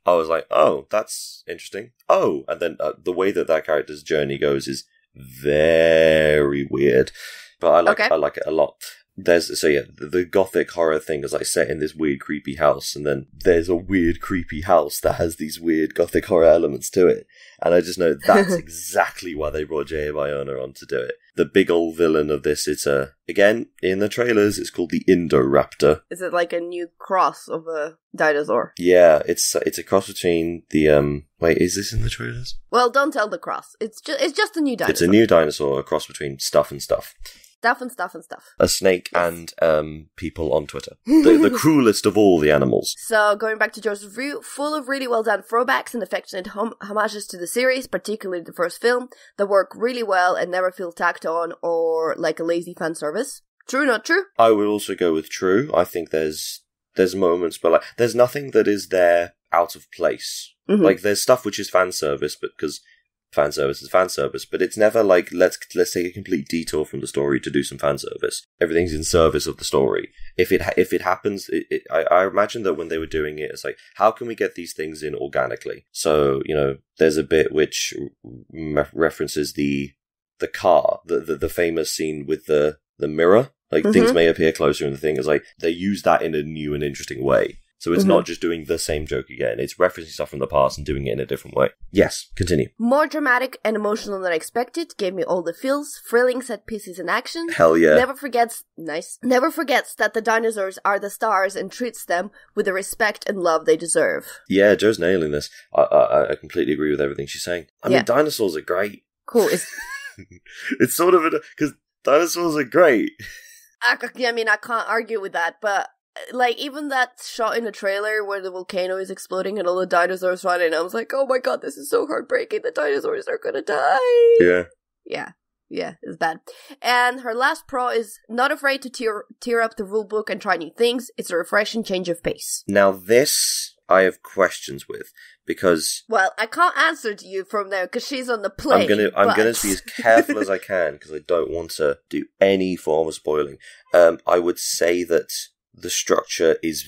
I was like, oh, that's interesting. Oh, and then the way that character's journey goes is very weird, but I like it a lot. The gothic horror thing is set in this weird creepy house, and then there's a weird creepy house that has these weird gothic horror elements to it, and I just know that's exactly why they brought J.A. Bayona on to do it. The big old villain of this, it's again, in the trailers, it's called the Indoraptor. Is it like a new cross of a dinosaur? Yeah, it's a cross between the, wait, is this in the trailers? Well, don't tell the cross. It's just a new dinosaur. It's a new dinosaur, a cross between stuff and stuff. Stuff and stuff. A snake and people on Twitter. The cruelest of all the animals. So, going back to Joe's review, full of really well done throwbacks and affectionate homages to the series, particularly the first film, that work really well and never feel tacked on or like a lazy fan service. True, not true? I would also go with true. I think there's moments, but there's nothing that is there out of place. Mm-hmm. There's stuff which is fan service, but because fan service is fan service, but it's never let's take a complete detour from the story to do some fan service. Everything's in service of the story. If it happens, I imagine that when they were doing it, it's how can we get these things in organically? So there's a bit which references the car, the famous scene with the mirror. Things may appear closer, and the thing is they use that in a new and interesting way. So it's not just doing the same joke again. It's referencing stuff from the past and doing it in a different way. Yes, continue. More dramatic and emotional than I expected. Gave me all the feels. Thrilling set pieces in action. Hell yeah. Never forgets that the dinosaurs are the stars and treats them with the respect and love they deserve. Yeah, Joe's nailing this. I completely agree with everything she's saying. I mean, dinosaurs are great. Cool. It's sort of because dinosaurs are great. I mean, I can't argue with that, but like, even that shot in the trailer where the volcano is exploding and all the dinosaurs running, I was like, oh my god, this is so heartbreaking. The dinosaurs are gonna die. Yeah. Yeah, it's bad. And her last pro is not afraid to tear up the rule book and try new things. It's a refreshing change of pace. Now this I have questions with, because... Well, I can't answer to you from there, because she's on the plane. I'm gonna be as careful as I can, because I don't want to do any form of spoiling. I would say that the structure is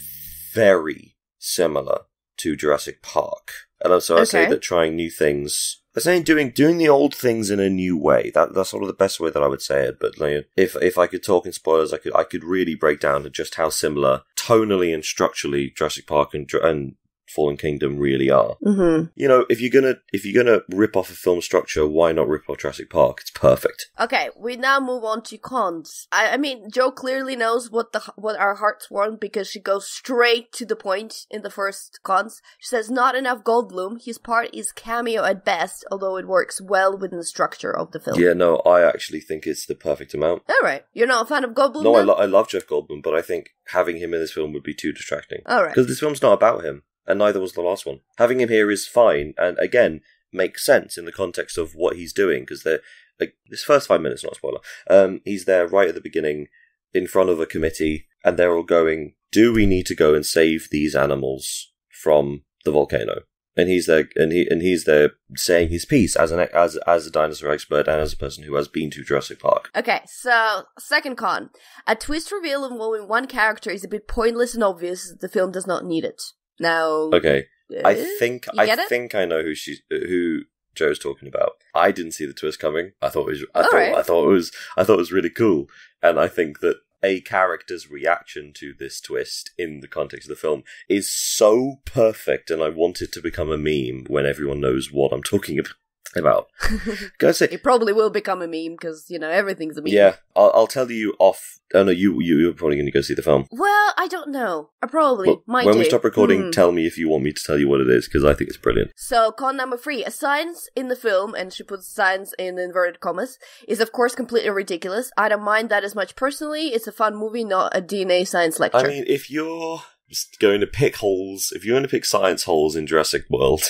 very similar to Jurassic Park. And also I say that trying new things... I'm saying doing the old things in a new way. That's sort of the best way that I would say it. But like, if I could talk in spoilers, I could really break down to just how similar tonally and structurally Jurassic Park and Fallen Kingdom really are. Mm-hmm. You know, if you're gonna rip off a film structure, why not rip off Jurassic Park? It's perfect. Okay, we now move on to cons. I mean, Jo clearly knows what our hearts want, because she goes straight to the point in the first cons. She says, not enough Goldblum. His part is cameo at best, although it works well within the structure of the film. Yeah, no, I actually think it's the perfect amount. Alright, you're not a fan of Goldblum? No, I love Jeff Goldblum, but I think having him in this film would be too distracting. Alright. Because this film's not about him. And neither was the last one. Having him here is fine, and again, makes sense in the context of what he's doing, because they're, like, this first 5 minutes, not a spoiler, he's there right at the beginning, in front of a committee, and they're all going, do we need to go and save these animals from the volcano? And he's there, and he's there saying his piece as a dinosaur expert and as a person who has been to Jurassic Park. Okay, so second con, a twist reveal involving one character is a bit pointless and obvious. The film does not need it. Now, okay, I think I know who Joe's talking about. I didn't see the twist coming. I thought it was really cool, and I think that a character's reaction to this twist in the context of the film is so perfect, and I want it to become a meme when everyone knows what I'm talking about. It probably will become a meme, because, you know, everything's a meme. Yeah, I'll tell you off. Oh no, you're probably going to go see the film. Well, I don't know. I probably might when do. we stop recording, tell me if you want me to tell you what it is, because I think it's brilliant. So, con number 3. A science in the film, and she puts science in inverted commas, is of course completely ridiculous. I don't mind that as much personally. It's a fun movie, not a DNA science lecture. I mean, if you're just going to pick holes, if you're going to pick science holes in Jurassic World...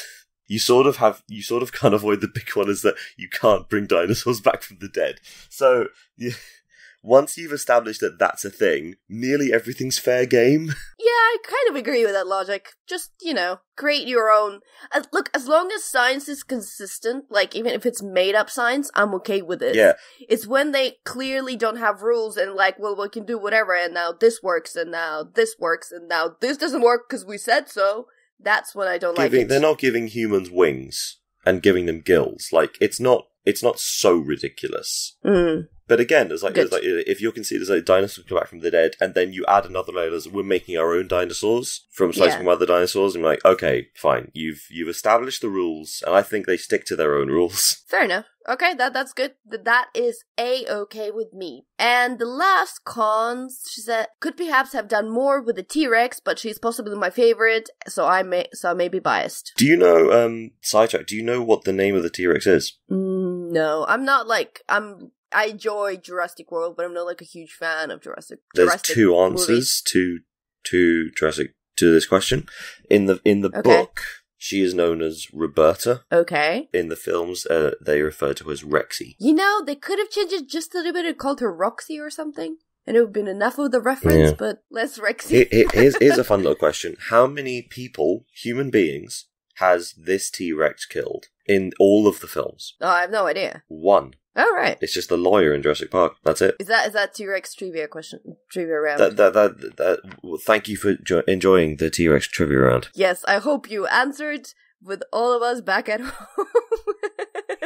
You sort of can't avoid the big one, is that you can't bring dinosaurs back from the dead. So, once you've established that that's a thing, nearly everything's fair game. Yeah, I kind of agree with that logic. Just, you know, create your own... look, as long as science is consistent, like, even if it's made-up science, I'm okay with it. Yeah. It's when they clearly don't have rules and, like, well, we can do whatever, and now this works, and now this works, and now this doesn't work because we said so. That's when I don't like it. They're not giving humans wings and giving them gills. Like, it's not so ridiculous. Mm. But again, it's like if you're considered like dinosaurs come back from the dead, and then you add another layer, we're making our own dinosaurs from other dinosaurs, and you're like, okay, fine, you've established the rules, and I think they stick to their own rules. Fair enough. Okay, that's good. That is A-okay with me. And the last cons, she said, could perhaps have done more with the T-Rex, but she's possibly my favorite, so I may be biased. Do you know, sidetrack, do you know what the name of the T-Rex is? No, I'm not like, I enjoy Jurassic World, but I'm not like a huge fan of Jurassic. There's two answers to Jurassic to this question. In the book, she is known as Roberta. Okay. In the films, they refer to her as Rexy. You know, they could have changed it just a little bit and called her Roxy or something, and it would have been enough of the reference. But less Rexy. Here's a fun little question: how many people, human beings, has this T-Rex killed in all of the films? Oh, I have no idea. 1. All right. It's just the lawyer in Jurassic Park. That's it. Is that T-Rex trivia round? Well, thank you for enjoying the T-Rex trivia round. Yes, I hope you answered with all of us back at home.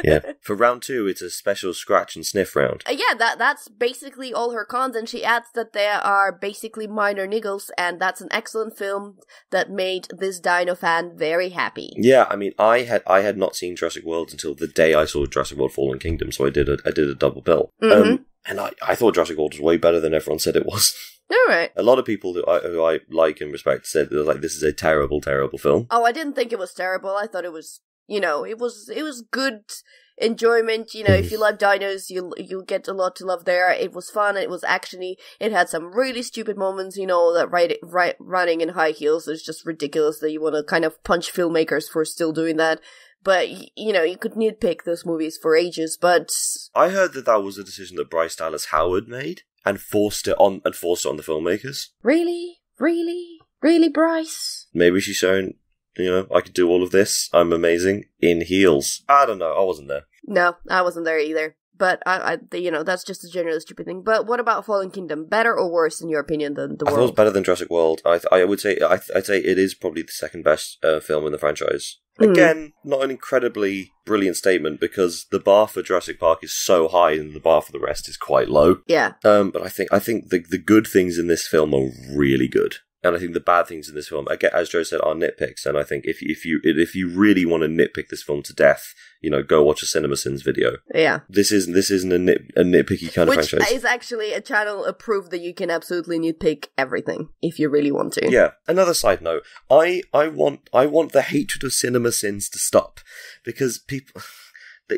Yeah. For round 2, it's a special scratch and sniff round. Yeah, that's basically all her cons, and she adds that there are basically minor niggles, and that's an excellent film that made this dino fan very happy. Yeah, I mean, I had not seen Jurassic World until the day I saw Jurassic World Fallen Kingdom, so I did a double bill. Mm-hmm. And I thought Jurassic World was way better than everyone said it was. All right. A lot of people who I like and respect said like this is a terrible, terrible film. Oh, I didn't think it was terrible. I thought it was, you know, it was good enjoyment. You know, if you love dinos, you'll get a lot to love there. It was fun. It was actiony. It had some really stupid moments. You know, that running in high heels is just ridiculous. That you want to kind of punch filmmakers for still doing that. But, you know, you could nitpick those movies for ages, but... I heard that was a decision that Bryce Dallas Howard made and forced it on the filmmakers. Really? Really? Really, Bryce? Maybe she's showing, you know, I could do all of this. I'm amazing in heels. I don't know. I wasn't there. No, I wasn't there either. But, you know, that's just a generally stupid thing. But what about Fallen Kingdom? Better or worse, in your opinion, than The World? I thought it was better than Jurassic World. I would say, I'd say it is probably the second best film in the franchise. Again, not an incredibly brilliant statement, because the bar for Jurassic Park is so high and the bar for the rest is quite low. Yeah. But I think the good things in this film are really good. And I think the bad things in this film, again, as Joe said, are nitpicks. And I think if you really want to nitpick this film to death, you know, go watch a CinemaSins video. Yeah. This isn't a nitpicky kind of franchise. Which is actually a channel approved that you can absolutely nitpick everything if you really want to. Yeah. Another side note, I want the hatred of CinemaSins to stop, because people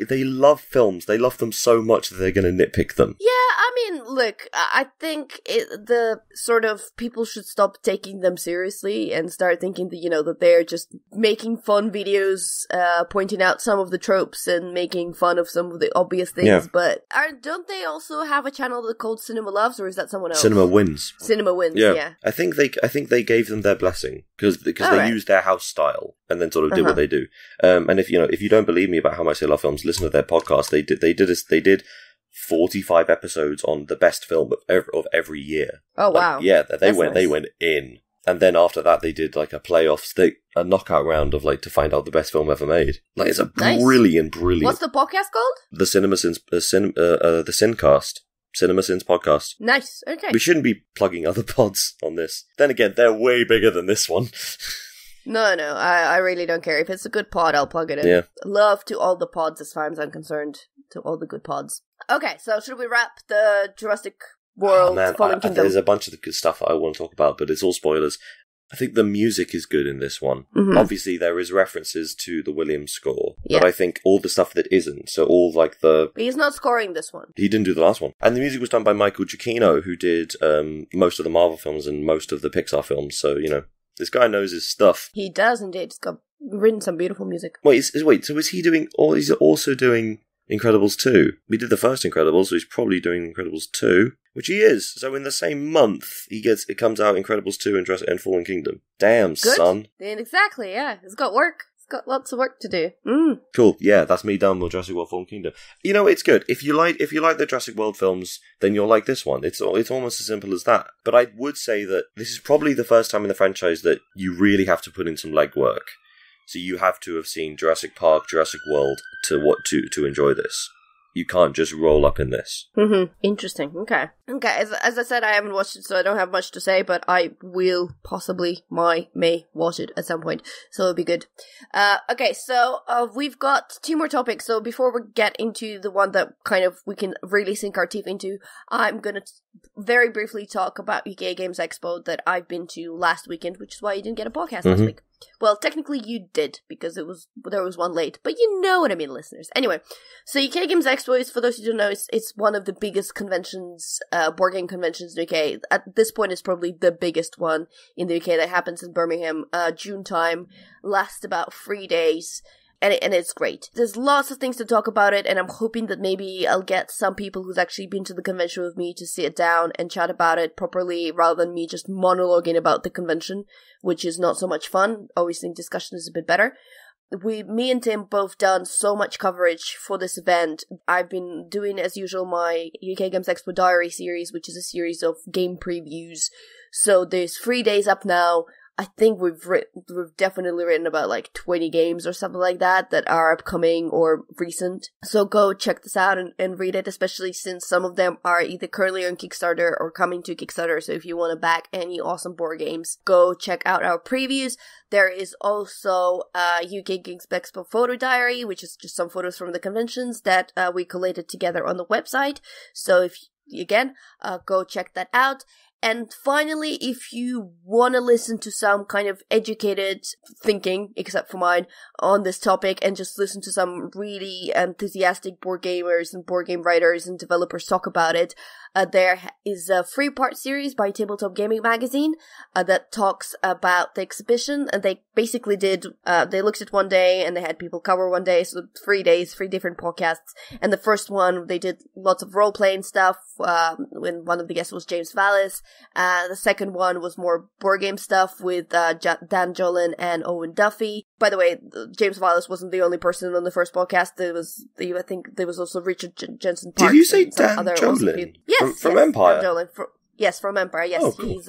they love films. They love them so much that they're going to nitpick them. Yeah, I mean, look, I think the sort of people should stop taking them seriously and start thinking that, you know, that they're just making fun videos, pointing out some of the tropes and making fun of some of the obvious things. Yeah. But don't they also have a channel called Cinema Loves, or is that someone else? Cinema Wins. Cinema Wins, yeah. I think they gave them their blessing because they used their house style and then sort of did what they do. And if you don't believe me about how much they love films, listen to their podcast. They did 45 episodes on the best film of every year. Oh, wow. Yeah, they went in. And then after that, they did like a knockout round of like to find out the best film ever made. Like, it's a brilliant. What's the podcast called? The CinemaSins, the Sincast. CinemaSins podcast. Nice. Okay. We shouldn't be plugging other pods on this. Then again, they're way bigger than this one. No, I really don't care. If it's a good pod, I'll plug it in. Yeah. Love to all the pods as far as I'm concerned. To all the good pods. Okay, so should we wrap the Jurassic World Fallen Kingdom? There's a bunch of the good stuff I want to talk about, but it's all spoilers. I think the music is good in this one. Mm-hmm. Obviously, there is references to the Williams score, but I think all the stuff that isn't, so all like the... But he's not scoring this one. He didn't do the last one. And the music was done by Michael Giacchino, who did most of the Marvel films and most of the Pixar films, so, you know, this guy knows his stuff. He does indeed. He's got written some beautiful music. So is he doing... Or he's also doing Incredibles 2? We did the first Incredibles, so he's probably doing Incredibles 2. Which he is. So in the same month, it comes out Incredibles 2 and Fallen Kingdom. Damn, Good. son. Exactly, yeah. It's got work. It's got lots of work to do. Cool. Yeah, that's me done with Jurassic World Fallen Kingdom. You know, it's good. If you like the Jurassic World films, then you'll like this one. It's almost as simple as that. But I would say that this is probably the first time in the franchise that you really have to put in some legwork. So you have to have seen Jurassic Park, Jurassic World to enjoy this. You can't just roll up in this. Mm-hmm. Interesting. Okay. As I said, I haven't watched it, so I don't have much to say, but I will may watch it at some point, so it'll be good. Okay, so we've got 2 more topics. So before we get into the one that kind of we can really sink our teeth into, I'm gonna very briefly talk about UK Games Expo that I've been to last weekend, which is why you didn't get a podcast last week. Well, technically you did, because there was one late, but you know what I mean, listeners. Anyway, so UK Games Expo is, for those who don't know, it's one of the biggest conventions, board game conventions in the UK. At this point, it's probably the biggest one in the UK that happens in Birmingham, June time, lasts about 3 days. And it's great. There's lots of things to talk about it, and I'm hoping that maybe I'll get some people who's actually been to the convention with me to sit down and chat about it properly, rather than me just monologuing about the convention, which is not so much fun. Always think discussion is a bit better. Me and Tim both done so much coverage for this event. I've been doing, as usual, my UK Games Expo Diary series, which is a series of game previews. So there's 3 days up now. I think we've definitely written about like 20 games or something like that are upcoming or recent. So go check this out and read it, especially since some of them are either currently on Kickstarter or coming to Kickstarter. So if you want to back any awesome board games, go check out our previews. There is also UK Games Expo Photo Diary, which is just some photos from the conventions that we collated together on the website. So if, again, go check that out. And finally, if you want to listen to some kind of educated thinking, except for mine, on this topic, and just listen to some really enthusiastic board gamers and board game writers and developers talk about it, there is a 3-part series by Tabletop Gaming Magazine that talks about the exhibition. And they basically did, they looked at one day and they had people cover one day, so 3 days, 3 different podcasts. And the first one, they did lots of role-playing stuff, when one of the guests was James Vallis. The second one was more board game stuff with Dan Jolin and Owen Duffy. By the way, James Vallis wasn't the only person on the first podcast. I think there was also Richard Jensen Parks. Did you say Dan Jolin? Yes, from Empire. Dan Jolin, yes, from Empire. Yes, cool.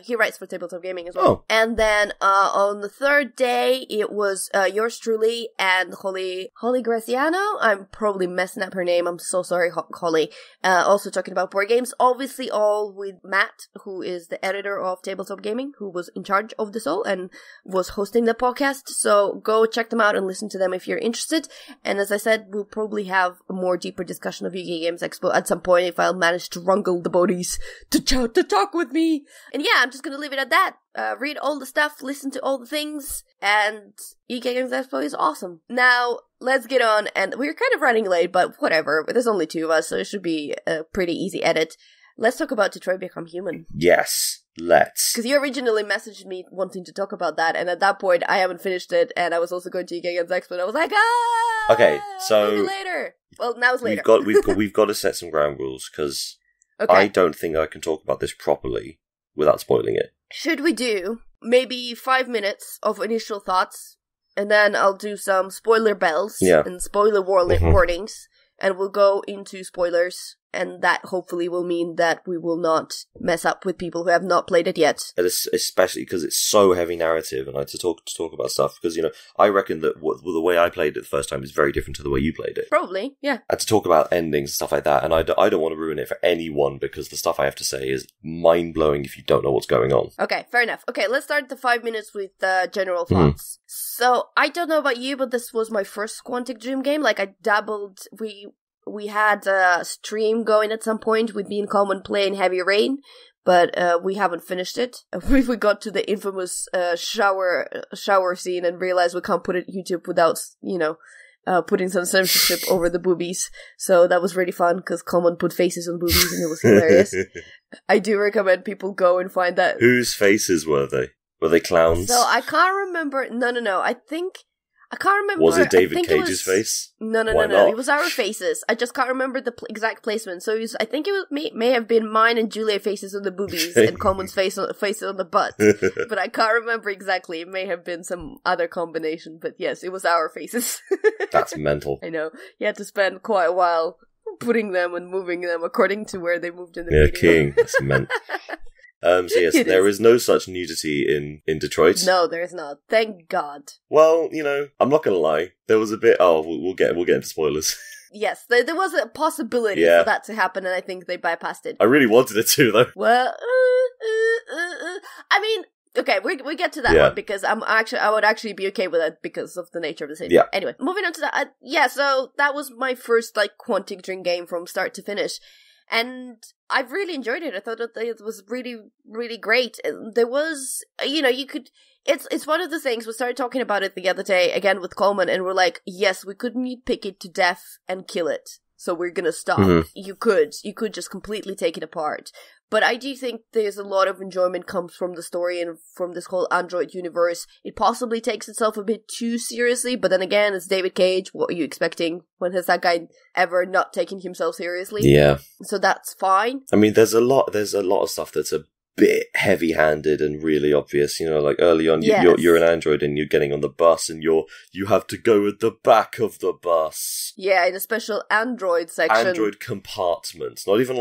He writes for Tabletop Gaming as well. Oh. And then on the third day, it was yours truly and Holly Graciano. I'm probably messing up her name. I'm so sorry, Holly. Also talking about board games. Obviously, all with Matt, who is the editor of Tabletop Gaming, who was in charge of this all and was hosting the podcast. So go check them out and listen to them if you're interested. And as I said, we'll probably have a more deeper discussion of UK Games Expo at some point if I'll manage to wrangle the bodies to talk with me. And yeah, I'm just gonna leave it at that. Read all the stuff, listen to all the things, and UK Games Expo is awesome. Now, let's get on, and we're kind of running late, but whatever. There's only 2 of us, so it should be a pretty easy edit. Let's talk about Detroit Become Human. Yes, let's. Because you originally messaged me wanting to talk about that, and at that point, I haven't finished it, and I was also going to UK Games Expo, and I was like, okay, so maybe later. Well, now it's later. We've got to set some ground rules, because okay. I don't think I can talk about this properly without spoiling it. Should we do maybe 5 minutes of initial thoughts, and then I'll do some spoiler bells and spoiler warnings, and we'll go into spoilers, and that hopefully will mean that we will not mess up with people who have not played it yet. And especially because it's so heavy narrative, and I had to talk about stuff, because, I reckon that the way I played it the first time is very different to the way you played it. Probably, yeah. And to talk about endings and stuff like that, and I don't want to ruin it for anyone, because the stuff I have to say is mind-blowing if you don't know what's going on. Okay, fair enough. Okay, let's start the 5 minutes with general thoughts. So, I don't know about you, but this was my first Quantic Dream game. Like, I dabbled, we had a stream going at some point with me and Coleman playing Heavy Rain, but we haven't finished it. We got to the infamous shower scene and realized we can't put it on YouTube without, putting some censorship over the boobies. So that was really fun because Coleman put faces on boobies and it was hilarious. I do recommend people go and find that. Whose faces were they? Were they clowns? So I can't remember. No. I can't remember. Was it David Cage's face? No. It was our faces. I just can't remember the exact placement. So I think it may have been mine and Julia faces on the boobies and Coleman's face on the butt. But I can't remember exactly. It may have been some other combination. But yes, it was our faces. That's mental. I know. You had to spend quite a while putting them and moving them according to where they moved in the video. King. That's mental. So yes, there is no such nudity in Detroit. No, there is not. Thank God. Well, I'm not gonna lie. There was a bit. Oh, we'll get into spoilers. Yes, there was a possibility for that to happen, and I think they bypassed it. I really wanted it to, though. Well, I mean, okay, we get to that one because I would actually be okay with it because of the nature of the scene. Yeah. Anyway, moving on to that. So that was my first Quantic Dream game from start to finish. And I really enjoyed it. I thought that it was really, really great. There was, it's one of the things, we started talking about it the other day, again with Coleman, and we're like, yes, we couldn't pick it to death and kill it. So we're gonna stop. Mm-hmm. You could just completely take it apart. But I do think there's a lot of enjoyment comes from the story and from this whole Android universe. It possibly takes itself a bit too seriously, but then again, it's David Cage. What are you expecting? When has that guy ever not taken himself seriously? Yeah. So that's fine. I mean, there's a lot of stuff that's a bit heavy-handed and really obvious. Like early on, you're an android and you're getting on the bus and you have to go at the back of the bus. Yeah, in a special android section. Android compartments. Not even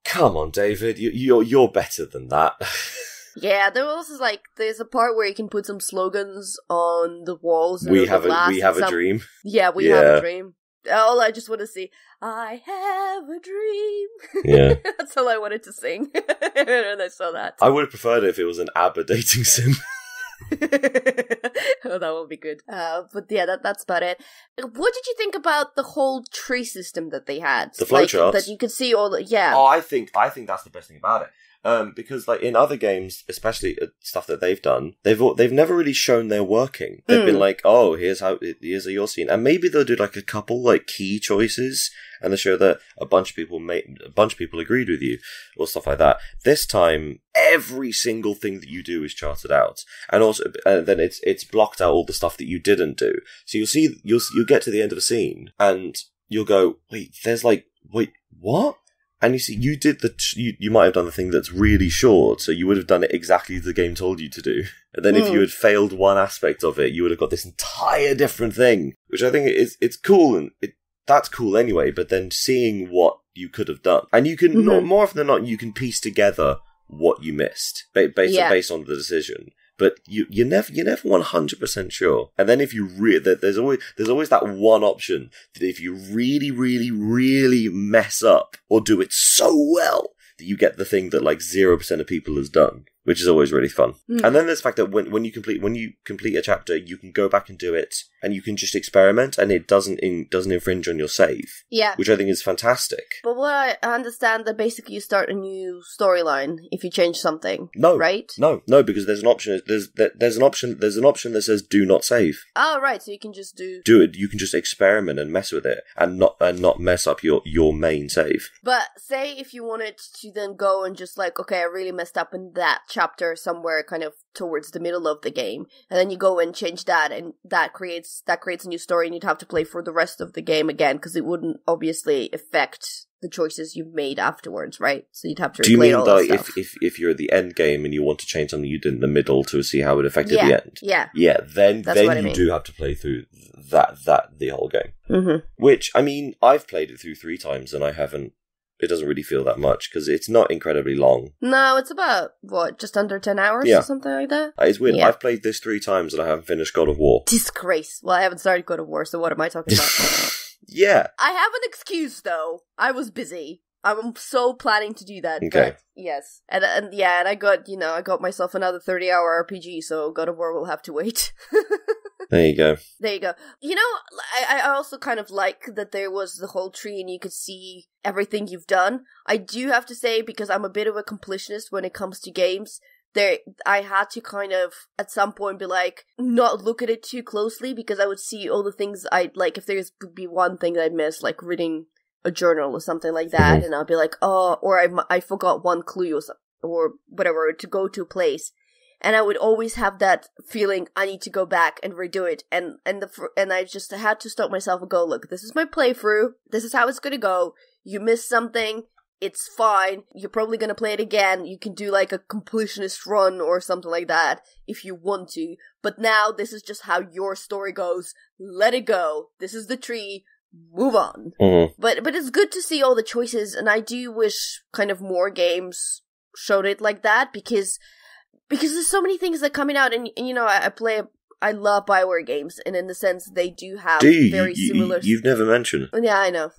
come on, David, you're better than that. Yeah, there was there's a part where you can put some slogans on the walls. We have a dream. Yeah, we have a dream. All I just want to see, I have a dream. Yeah. That's all I wanted to sing. And I saw that. I would have preferred it if it was an ABBA dating sim. Oh, that would be good. But yeah, that's about it. What did you think about the whole tree system that they had? The flowcharts? That you could see all the, Oh, I think that's the best thing about it. Because like in other games, especially stuff that they've done, they've never really shown their working. They've been like, oh, here's your scene, and maybe they'll do like a couple like key choices, and they show that a bunch of people agreed with you, or stuff like that. This time, every single thing that you do is charted out, and also then it's blocked out all the stuff that you didn't do. So you'll get to the end of a scene, and you'll go, wait, what? And you see, you did you might have done the thing that's really short, so you would have done it exactly as the game told you to do. And then if you had failed one aspect of it, you would have got this entire different thing, which I think it's cool, and that's cool anyway. But then seeing what you could have done, and you can more often than not, you can piece together what you missed based on the decision. But you're never 100% sure. And then if you there's always that one option that if you really, really, really mess up or do it so well that you get the thing that like 0% of people has done, which is always really fun. And then there's the fact that when you complete a chapter, you can go back and do it, and you can just experiment, and it doesn't infringe on your save. Yeah, which I think is fantastic. But what I understand that basically you start a new storyline if you change something. No, right? No, because there's an option. There's an option that says do not save. Oh, right. So you can just do it. You can just experiment and mess with it, and not mess up your main save. But say if you wanted to then go and just like, okay, I really messed up in that chapter somewhere kind of towards the middle of the game, and then you go and change that, and that creates a new story, and you'd have to play for the rest of the game again, because it wouldn't obviously affect the choices you've made afterwards, right? So you'd have to replay all that stuff. if you're at the end game and you want to change something you did in the middle to see how it affected the end? Yeah, then you do have to play through that the whole game. Which, I mean, I've played it through 3 times, and I haven't. It doesn't really feel that much, because it's not incredibly long. No, it's about, just under 10 hours or something like that? It's weird. Yeah. I've played this 3 times and I haven't finished God of War. Disgrace. Well, I haven't started God of War, so what am I talking about? Yeah. I have an excuse, though. I was busy. I'm so planning to do that. Okay. Yes. And I got myself another 30-hour RPG, so God of War will have to wait. There you go. You know, I also kind of like that there was the whole tree and you could see everything you've done. I do have to say, because I'm a bit of a completionist when it comes to games, I had to kind of, at some point, be like, not look at it too closely, because I would see all the things like, if there's would be one thing that I'd miss, like reading a journal or something like that, and I'll be like, oh, or I forgot one clue or whatever to go to a place. And I would always have that feeling I need to go back and redo it. And I just had to stop myself and go, look, this is my playthrough. This is how it's going to go. You missed something. It's fine. You're probably going to play it again. You can do like a completionist run or something like that if you want to. But now this is just how your story goes. Let it go. This is the tree. Move on. But it's good to see all the choices. And I do wish kind of more games showed it like that, because there's so many things that are coming out, and you know, I love BioWare games, and in the sense they do have very similar. You've never mentioned. Yeah, I know.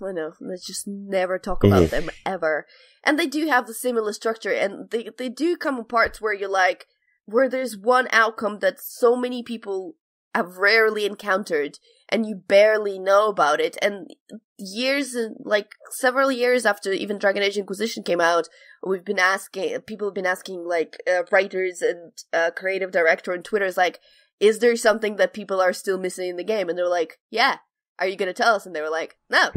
Let's just never talk about them ever. And they do have the similar structure, and they do come in parts where you're like, where there's one outcome that so many people have rarely encountered, and you barely know about it. And several years after even Dragon Age Inquisition came out, people have been asking like writers and creative director on Twitter, is like, is there something that people are still missing in the game? And they're like, yeah, are you going to tell us? And they were like, no.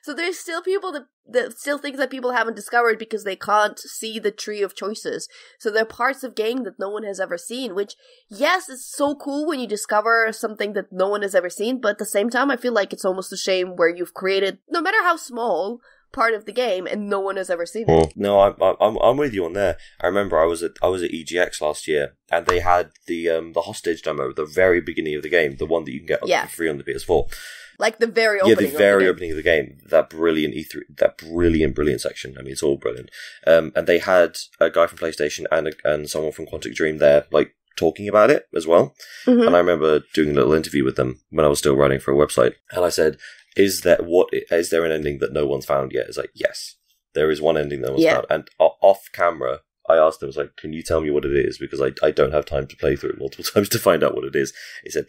So there's still people that still things that people haven't discovered because they can't see the tree of choices. So there are parts of game that no one has ever seen, which, yes, it's so cool when you discover something that no one has ever seen, but at the same time, I feel like it's almost a shame where you've created, no matter how small, part of the game and no one has ever seen it. No, I'm with you on there. I remember I was at EGX last year, and they had the hostage demo at the very beginning of the game, the one that you can get for free on the PS4. Like the very opening. Yeah, the very opening of the game. That brilliant E3, that brilliant section. I mean, it's all brilliant. And they had a guy from PlayStation and someone from Quantic Dream there, like, talking about it as well. And I remember doing a little interview with them when I was still writing for a website. And I said, is there an ending that no one's found yet? It's like, yes, there is one ending that no one's found. And off camera, I asked him, I was like, can you tell me what it is? Because I don't have time to play through it multiple times to find out what it is. He said,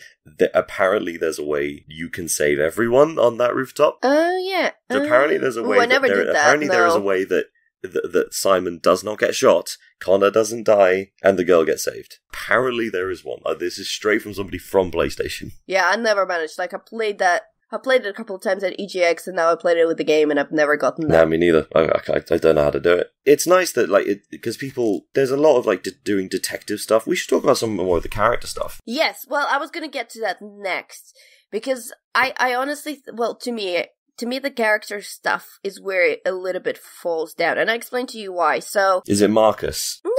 apparently there's a way you can save everyone on that rooftop. Oh, yeah. So apparently there's a way. I never did that. Apparently there is a way that that Simon does not get shot, Connor doesn't die, and the girl gets saved. Apparently there is one. This is straight from somebody from PlayStation. Yeah, I never managed. Like, I played it a couple of times at EGX, and now I played it with the game, and I've never gotten that. No, me neither. I don't know how to do it. It's nice that, like, because people, there's a lot of, like, doing detective stuff. We should talk about some more of the character stuff. Yes, well, I was gonna get to that next, because I honestly, to me, the character stuff is where it a little bit falls down, and I explained to you why. So, is it Marcus? No,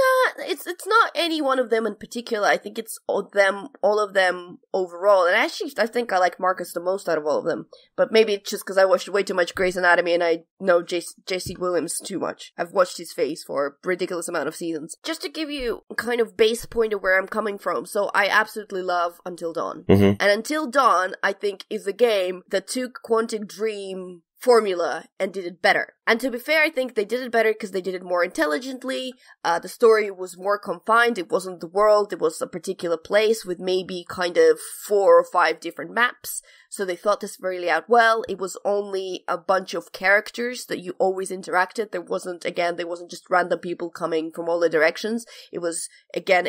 it's not any one of them in particular. I think it's all of them overall. And actually, I think I like Marcus the most out of all of them. But maybe it's just because I watched way too much Grey's Anatomy and I know J.C. Williams too much. I've watched his face for a ridiculous amount of seasons. Just to give you a kind of base point of where I'm coming from. So I absolutely love Until Dawn. Mm-hmm. And Until Dawn, I think, is a game that took Quantic Dream formula and did it better. And to be fair, I think they did it better because they did it more intelligently. The story was more confined. It wasn't the world. It was a particular place with maybe kind of 4 or 5 different maps. So they thought this really out well. It was only a bunch of characters that you always interacted. There wasn't just random people coming from all the directions. It was, again,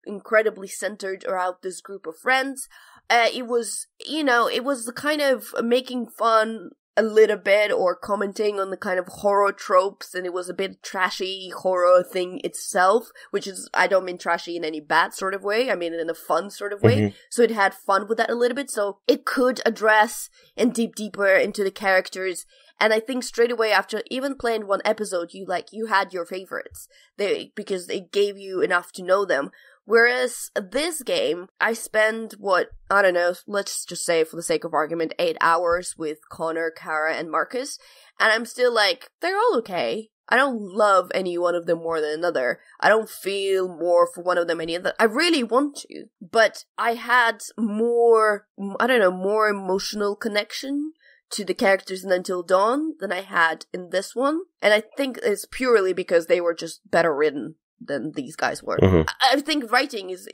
incredibly centered around this group of friends. It was the kind of making fun a little bit or commenting on the kind of horror tropes, and it was a bit trashy horror thing itself, which is, I don't mean trashy in any bad sort of way, I mean in a fun sort of way. Mm-hmm. So it had fun with that a little bit, so it could address and deeper into the characters. And I think straight away after even playing one episode, you had your favorites because it gave you enough to know them. Whereas this game, I spend let's just say for the sake of argument, 8 hours with Connor, Kara, and Marcus, and I'm still like, they're all okay. I don't love any one of them more than another. I don't feel more for one of them any other. I really want to, but I had more emotional connection to the characters in Until Dawn than I had in this one. And I think it's purely because they were just better written than these guys were. Mm-hmm. I think writing is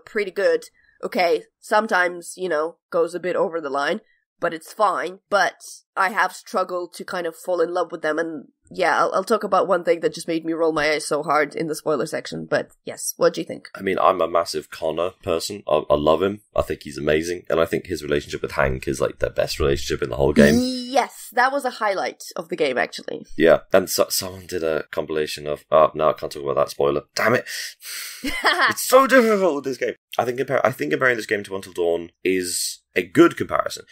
pretty good. Okay, sometimes, goes a bit over the line, but it's fine. But I have struggled to kind of fall in love with them, and yeah, I'll talk about one thing that just made me roll my eyes so hard in the spoiler section, but yes, what do you think? I mean, I'm a massive Connor person. I love him. I think he's amazing, and I think his relationship with Hank is like the best relationship in the whole game. Yes, that was a highlight of the game, actually. Yeah, and someone did a compilation of, no, I can't talk about that, spoiler. Damn it! It's so difficult with this game. I think comparing this game to Until Dawn is a good comparison.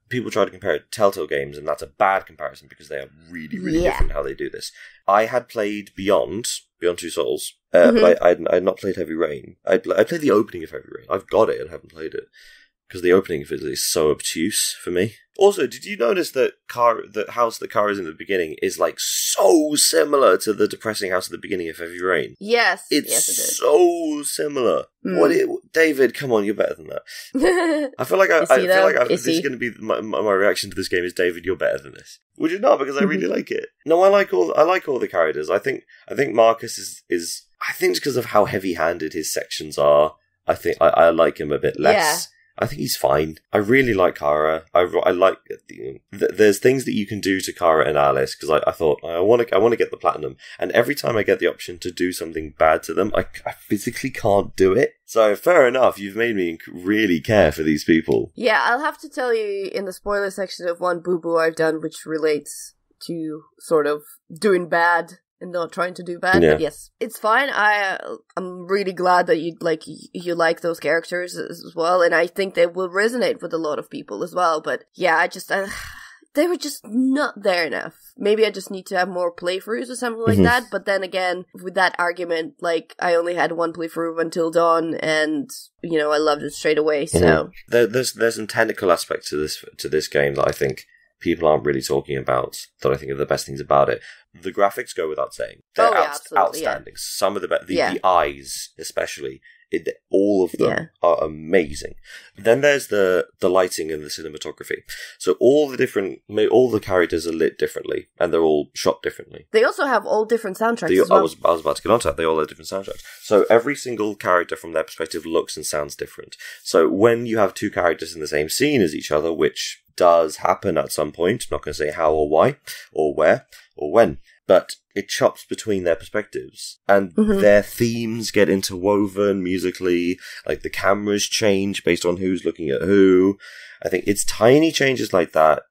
People try to compare it to Telltale games, and that's a bad comparison because they are really, really different how they do this. I had played Beyond Two Souls, but I had not played Heavy Rain. I played the opening of Heavy Rain. I've got it and haven't played it because the opening of it is so obtuse for me. Also, did you notice that the house that Kara's in the beginning is like so similar to the depressing house at the beginning of Heavy Rain? Yes, it's so similar. David? Come on, you're better than that. I feel like this is going to be my reaction to this game is, David, you're better than this. Would you not? Because I really like it. No, I like all the characters. I think Marcus is. I think it's because of how heavy-handed his sections are. I think I like him a bit less. Yeah. I think he's fine. I really like Kara. I like there's things that you can do to Kara and Alice because I thought I want to get the platinum, and every time I get the option to do something bad to them, I physically can't do it. So fair enough, you've made me really care for these people. Yeah, I'll have to tell you in the spoiler section of one boo-boo I've done, which relates to sort of doing bad and not trying to do bad, but yes, it's fine. I'm really glad that you like those characters as well, and I think they will resonate with a lot of people as well. But yeah, they were just not there enough. Maybe I just need to have more playthroughs or something like that. But then again, with that argument, like I only had one playthrough of Until Dawn, and I loved it straight away. So there's some technical aspects to this game that I think people aren't really talking about, that I think are the best things about it. The graphics go without saying. They're outstanding. Yeah. Some of the eyes, especially, all of them are amazing. Then there's the lighting and the cinematography. So all the characters are lit differently, and they're all shot differently. They also have all different soundtracks as well. I was about to get onto that. They all have different soundtracks. So every single character from their perspective looks and sounds different. So when you have two characters in the same scene as each other, which does happen at some point, I'm not going to say how or why or where or when, but it chops between their perspectives, and their themes get interwoven musically, like the cameras change based on who's looking at who. I think it's tiny changes like that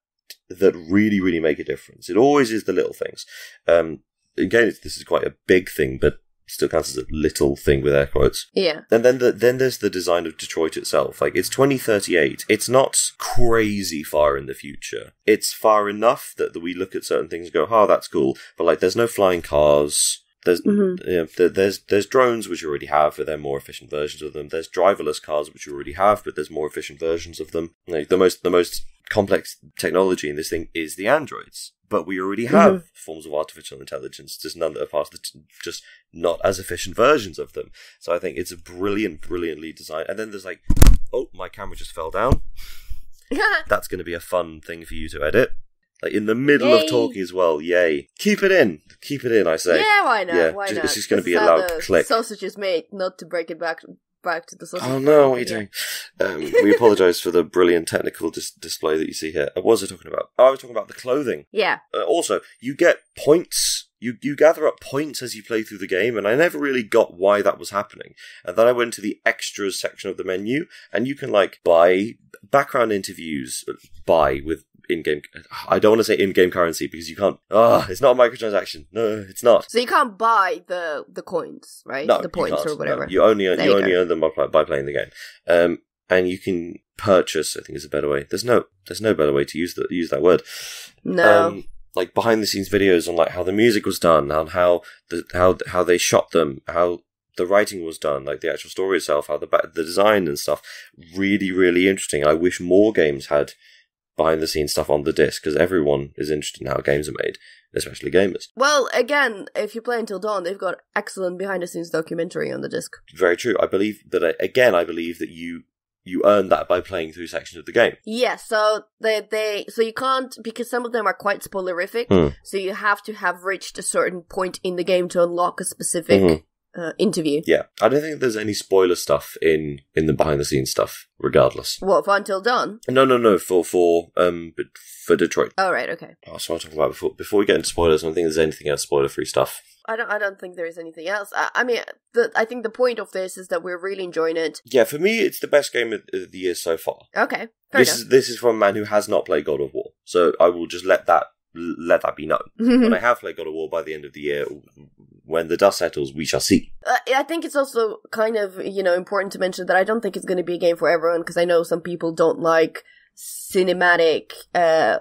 really, really make a difference. It always is the little things. Again, this is quite a big thing, but still counts as a little thing with air quotes. Yeah. And then there's the design of Detroit itself. Like, it's 2038. It's not crazy far in the future. It's far enough that we look at certain things and go, oh, that's cool. But, like, there's no flying cars. There's there's drones, which you already have, but they're more efficient versions of them. There's driverless cars, which you already have, but there's more efficient versions of them. Like, the most complex technology in this thing is the androids. But we already have forms of artificial intelligence, just none that are past just not as efficient versions of them. So I think it's a brilliantly designed. And then there's like, oh, my camera just fell down. That's going to be a fun thing for you to edit. Like, in the middle of talking as well, yay. Keep it in, I say. Yeah, why not? Yeah, why not? It's just going to be a loud click. Sausage is made, not to break it back to the sausage. Oh no, what are you doing? We apologise for the brilliant technical display that you see here. What was I talking about? Oh, I was talking about the clothing. Yeah. Also, you get points. You gather up points as you play through the game, and I never really got why that was happening. And then I went to the extras section of the menu, and you can, like, buy background interviews, with in-game... I don't want to say in-game currency, because you can't... it's not a microtransaction. No, it's not. So you can't buy the coins, right? No, the points or whatever. No. You only earn them by playing the game. And you can purchase, I think is a better way. There's no better way to use that word. No. Like, behind-the-scenes videos on, like, how the music was done, on how they shot them, how the writing was done, like the actual story itself, how the design and stuff. Really, really interesting. I wish more games had behind-the-scenes stuff on the disc, because everyone is interested in how games are made, especially gamers. Well, again, if you play Until Dawn, they've got excellent behind-the-scenes documentary on the disc. Very true. I believe that you earn that by playing through sections of the game. Yeah, so so you can't, because some of them are quite spoilerific, so you have to have reached a certain point in the game to unlock a specific interview. Yeah, I don't think there's any spoiler stuff in the behind the scenes stuff, regardless. What, for Until Dawn? No, for Detroit. Oh, right, okay. So I'll talk about before we get into spoilers. I don't think there's anything else spoiler-free stuff. I don't think there is anything else. I mean, I think the point of this is that we're really enjoying it. Yeah, for me, it's the best game of the year so far. Okay, this is from a man who has not played God of War, so I will just let that be known. When I have played God of War by the end of the year, when the dust settles, we shall see. I think it's also kind of, important to mention that I don't think it's going to be a game for everyone, because I know some people don't like cinematic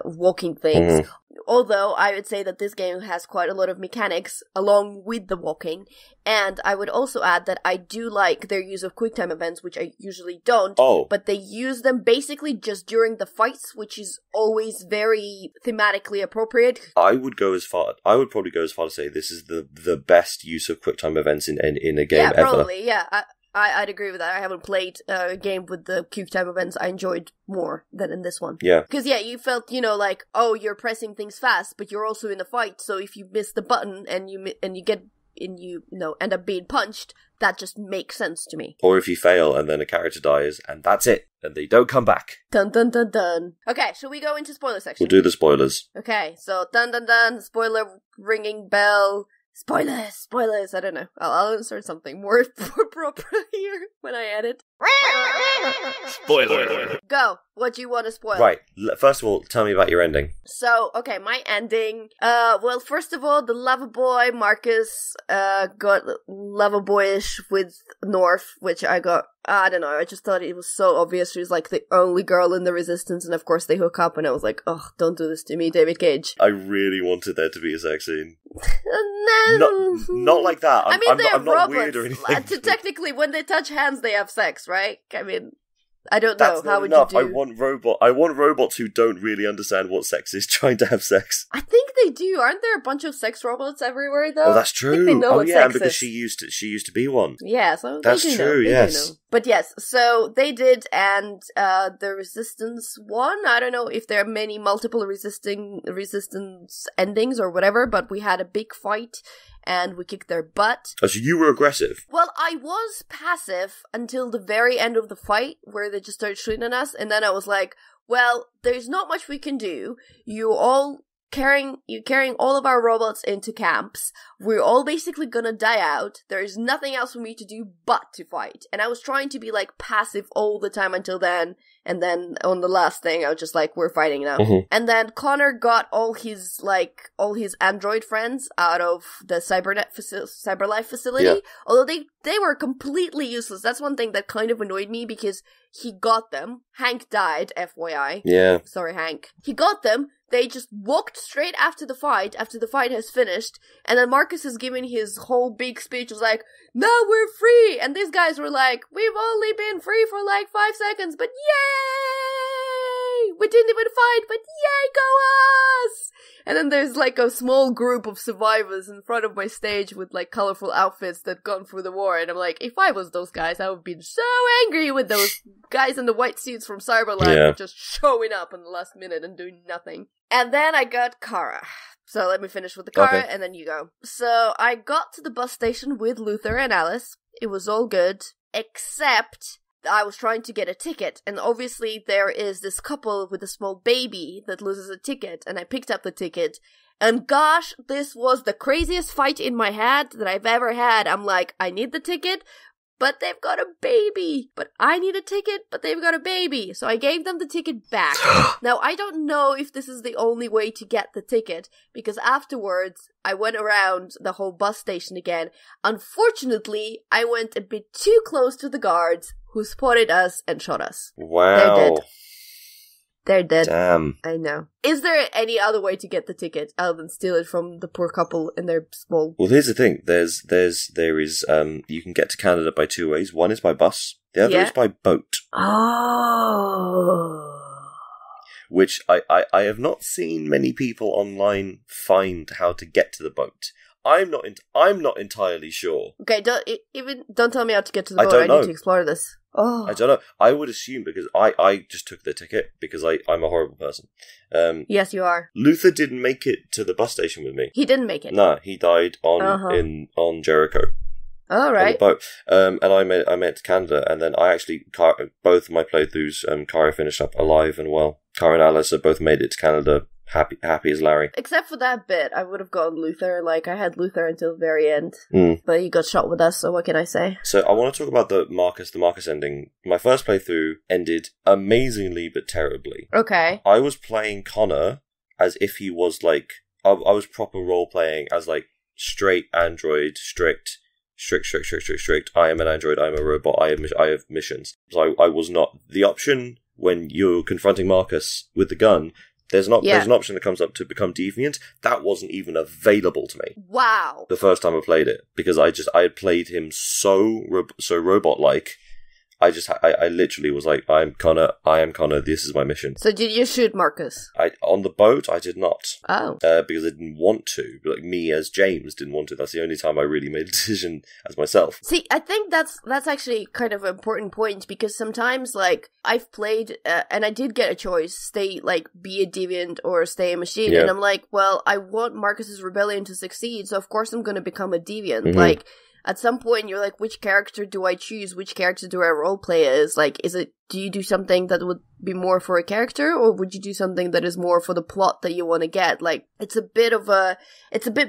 walking things. Although I would say that this game has quite a lot of mechanics along with the walking, and I would also add that I do like their use of QuickTime events, which I usually don't, but they use them basically just during the fights, which is always very thematically appropriate. I would probably go as far to say this is the best use of QuickTime events in a game ever. Yeah, probably, yeah. I'd agree with that. I haven't played a game with the QuickTime events I enjoyed more than in this one. Yeah. Because, you felt, like, you're pressing things fast, but you're also in a fight, so if you miss the button and you end up being punched, that just makes sense to me. Or if you fail and then a character dies, and that's it, and they don't come back. Dun dun dun dun. Okay, shall we go into spoiler section? We'll do the spoilers. Okay, so dun dun dun, spoiler ringing bell. Spoilers, I don't know. I'll insert something more proper here when I edit. Spoiler! Go! What do you want to spoil? Right, first of all, tell me about your ending. So, okay, my ending. Well, first of all, the lover boy, Marcus, got lover boyish with North, which I don't know, I just thought it was so obvious she was like the only girl in the Resistance, and of course they hook up, and I was like, oh, don't do this to me, David Cage. I really wanted there to be a sex scene. Not like that. I'm not weird or anything. Technically, when they touch hands, they have sex, right? I mean, I don't know. How would enough. you do? I want robots who don't really understand what sex is trying to have sex. I think they do. Aren't there a bunch of sex robots everywhere, though? Oh, that's true. I think they know what sex because is. she used to be one. Yeah, so that's they do true. Know. Yes, but yes, so they did, and the Resistance won. I don't know if there are many multiple Resistance endings or whatever, but we had a big fight. And we kicked their butt. Oh, so you were aggressive? Well, I was passive until the very end of the fight, where they just started shooting at us, and then I was like, well, there's not much we can do. You all carrying all of our robots into camps. We're all basically gonna die out. There is nothing else for me to do but to fight. And I was trying to be like passive all the time until then. And then on the last thing, I was just like, we're fighting now. Mm-hmm. And then Connor got all his android friends out of the Cyberlife facility. Although they were completely useless. That's one thing that kind of annoyed me because he got them. Hank died, FYI. Yeah. Sorry, Hank. He got them. They just walked straight after the fight has finished, and then Marcus is giving his whole big speech, was like, now we're free! And these guys were like, we've only been free for like 5 seconds, but yay! We didn't even fight, but yay, go us! And then there's like a small group of survivors in front of my stage with like colorful outfits that gone through the war, and I'm like, if I was those guys, I would be so angry with those guys in the white suits from Cyberlife just showing up in the last minute and doing nothing. And then I got Kara. So let me finish with the Kara, and then you go. So I got to the bus station with Luther and Alice. It was all good, except I was trying to get a ticket, and obviously there is this couple with a small baby that loses a ticket, and I picked up the ticket, and gosh, this was the craziest fight in my head that I've ever had. I'm like, I need the ticket, but they've got a baby. But I need a ticket, but they've got a baby. So I gave them the ticket back. Now, I don't know if this is the only way to get the ticket, because afterwards, I went around the whole bus station again. Unfortunately, I went a bit too close to the guards, who spotted us and shot us. Wow. They're dead. Damn. I know. Is there any other way to get the ticket other than steal it from the poor couple in their small... Well, here's the thing. There is, you can get to Canada by 2 ways. One is by bus. The other is by boat. Oh. Which I have not seen many people online find how to get to the boat. I'm not entirely sure. Okay, don't tell me how to get to the boat. I need to explore this. Oh. I don't know. I would assume, because I just took the ticket because I'm a horrible person. Yes, you are. Luther didn't make it to the bus station with me. He didn't make it. No, he died on Jericho. All right. On the boat. And I made it to Canada, and then I actually both of my playthroughs, Kara finished up alive and well. Kara and Alice have both made it to Canada. Happy as Larry. Except for that bit, I would have gone Luther. Like, I had Luther until the very end. But he got shot with us, so what can I say? So I want to talk about the Marcus ending. My first playthrough ended amazingly but terribly. Okay. I was playing Connor as if he was like... I was proper role-playing as like straight android, strict. I am an android, I am a robot, I have missions. So I was not... The option when you're confronting Marcus with the gun... There's an option that comes up to become deviant. That wasn't even available to me. Wow. The first time I played it, because I had played him so robot-like. I literally was like, I am Connor, this is my mission. So did you shoot Marcus? On the boat, I did not. Oh. Because I didn't want to. Like, me as James didn't want to. That's the only time I really made a decision as myself. See, I think that's actually kind of an important point, because sometimes, like, I've played, and I did get a choice, be a deviant or stay a machine, and I'm like, well, I want Marcus's rebellion to succeed, so of course I'm gonna become a deviant. Mm-hmm. Like, at some point, you're like, which character do I choose? Which character do I roleplay as? Like, do you do something that would be more for a character, or would you do something that is more for the plot that you want to get? Like, it's a bit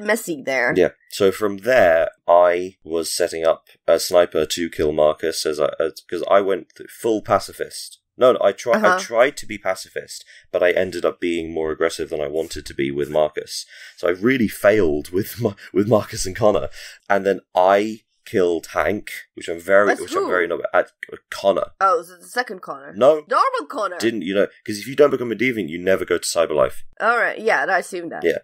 messy there. Yeah. So from there, I was setting up a sniper to kill Marcus because I went full pacifist. No, I tried to be pacifist, but I ended up being more aggressive than I wanted to be with Marcus. So I really failed with Marcus and Connor, and then I killed Hank, which I'm very at Connor. Oh, is it the second Connor? No, normal Connor. Didn't because if you don't become a deviant, you never go to Cyberlife. All right, yeah, I assumed that. Yeah,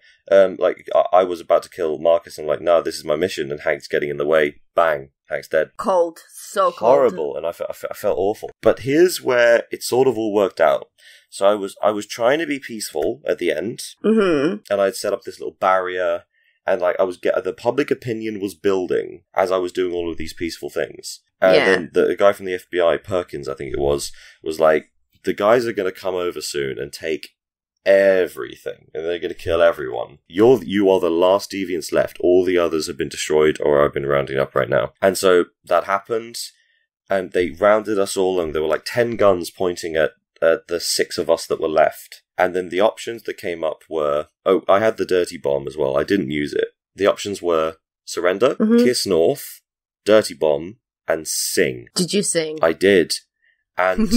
I was about to kill Marcus, and I'm like, no, this is my mission, and Hank's getting in the way. Bang. Hank's dead. Cold. So cold. Horrible, and I felt awful. But here's where it sort of all worked out. So I was trying to be peaceful at the end, and I'd set up this little barrier, and the public opinion was building as I was doing all of these peaceful things. And then the guy from the FBI, Perkins, I think it was like, the guys are going to come over soon and take everything, and they're going to kill everyone. You are the last deviants left. All the others have been destroyed, or I've been rounding up right now. And so that happened, and they rounded us all, and there were like 10 guns pointing at the 6 of us that were left. And then the options that came up were... Oh, I had the dirty bomb as well. I didn't use it. The options were surrender, kiss north, dirty bomb, and sing. Did you sing? I did. And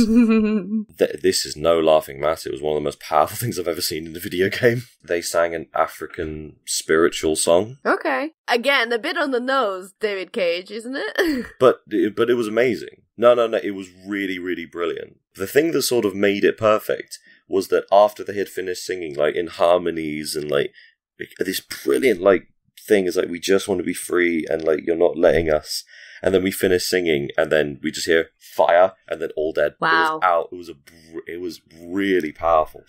this is no laughing matter. It was one of the most powerful things I've ever seen in a video game. They sang an African spiritual song. Okay. Again, a bit on the nose, David Cage, isn't it? But it was amazing. No, it was really, really brilliant. The thing that sort of made it perfect was that after they had finished singing, like, in harmonies and, like, this brilliant, like, thing is, like, we just want to be free and, like, you're not letting us. And then we finish singing, and then we just hear fire, and then all dead. Wow! It was out. It was really powerful.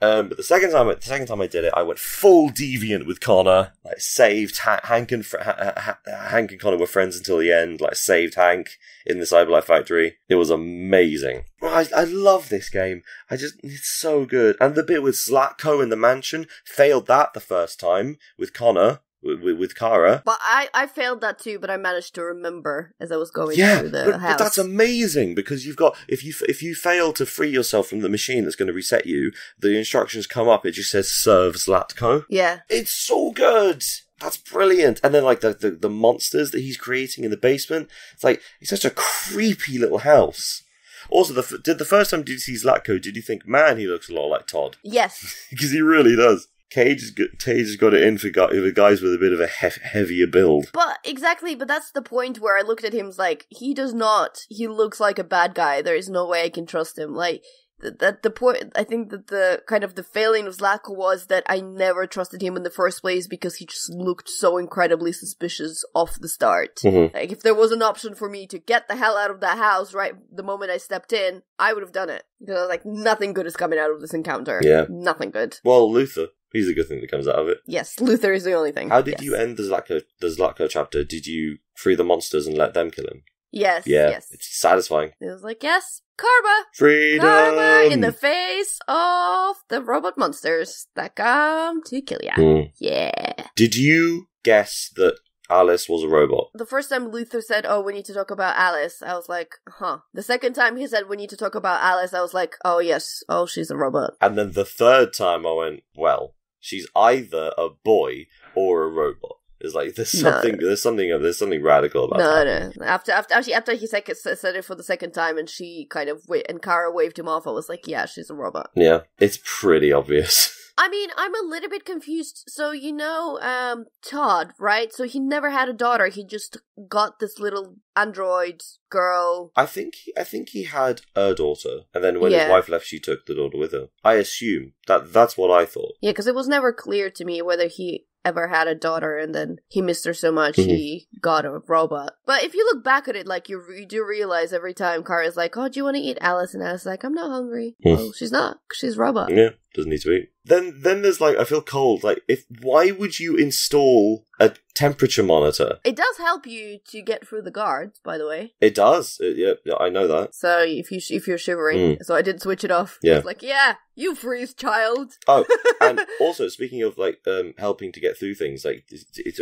But the second time I did it, I went full deviant with Connor. Like saved Hank and Connor were friends until the end. Like saved Hank in the Cyberlife Factory. It was amazing. I love this game. It's so good. And the bit with Zlatko in the mansion, failed that the first time with Connor. With Kara. But I failed that too, but I managed to remember as I was going through the house. But that's amazing, because you've got, if you fail to free yourself from the machine that's going to reset you, the instructions come up, it just says serve Zlatko. Yeah. It's so good! That's brilliant. And then like the monsters that he's creating in the basement, it's such a creepy little house. Also, the first time you see Zlatko, did you think, man, he looks a lot like Todd? Yes. Because he really does. Cage has got it in for guys with a bit of a heavier build. But that's the point where I looked at him like, he looks like a bad guy. There is no way I can trust him. Like, the point, I think that the kind of the failing of Zlatko was that I never trusted him in the first place because he just looked so incredibly suspicious off the start. Mm-hmm. Like, if there was an option for me to get the hell out of that house right the moment I stepped in, I would have done it. Because I was like, nothing good is coming out of this encounter. Yeah. Nothing good. Well, Luther. He's a good thing that comes out of it. Yes, Luther is the only thing. How did you end the Zlatko chapter? Did you free the monsters and let them kill him? Yes, yeah, yes. It's satisfying. It was like, yes, karma! Freedom! Karma in the face of the robot monsters that come to kill ya. Mm. Yeah. Did you guess that Alice was a robot? The first time Luther said, oh, we need to talk about Alice, I was like, huh. The second time he said, we need to talk about Alice, I was like, oh, yes, oh, she's a robot. And then the third time I went, well, she's either a boy or a robot. It's like there's something radical about that. No. After he said it for the second time, and she kind of and Kara waved him off, I was like, yeah, she's a robot. Yeah, it's pretty obvious. I mean, I'm a little bit confused. So, Todd, right? So he never had a daughter. He just got this little android girl. I think he had a daughter, and then when his wife left, she took the daughter with her. I assume that's what I thought. Yeah, because it was never clear to me whether he ever had a daughter and then he missed her so much he got a robot. But if you look back at it, like, you do realize every time Kara's like, oh, do you want to eat Alice? And Alice's like, I'm not hungry. Well, she's not, 'cause she's a robot. Yeah, doesn't need to eat. Then there's like, I feel cold. Like, why would you install a temperature monitor? It does help you to get through the guards, by the way. It does. Yeah, I know that. So if you're shivering, so I did switch it off. Yeah. I was like, yeah, you freeze, child. Oh, and also speaking of like helping to get through things, like it's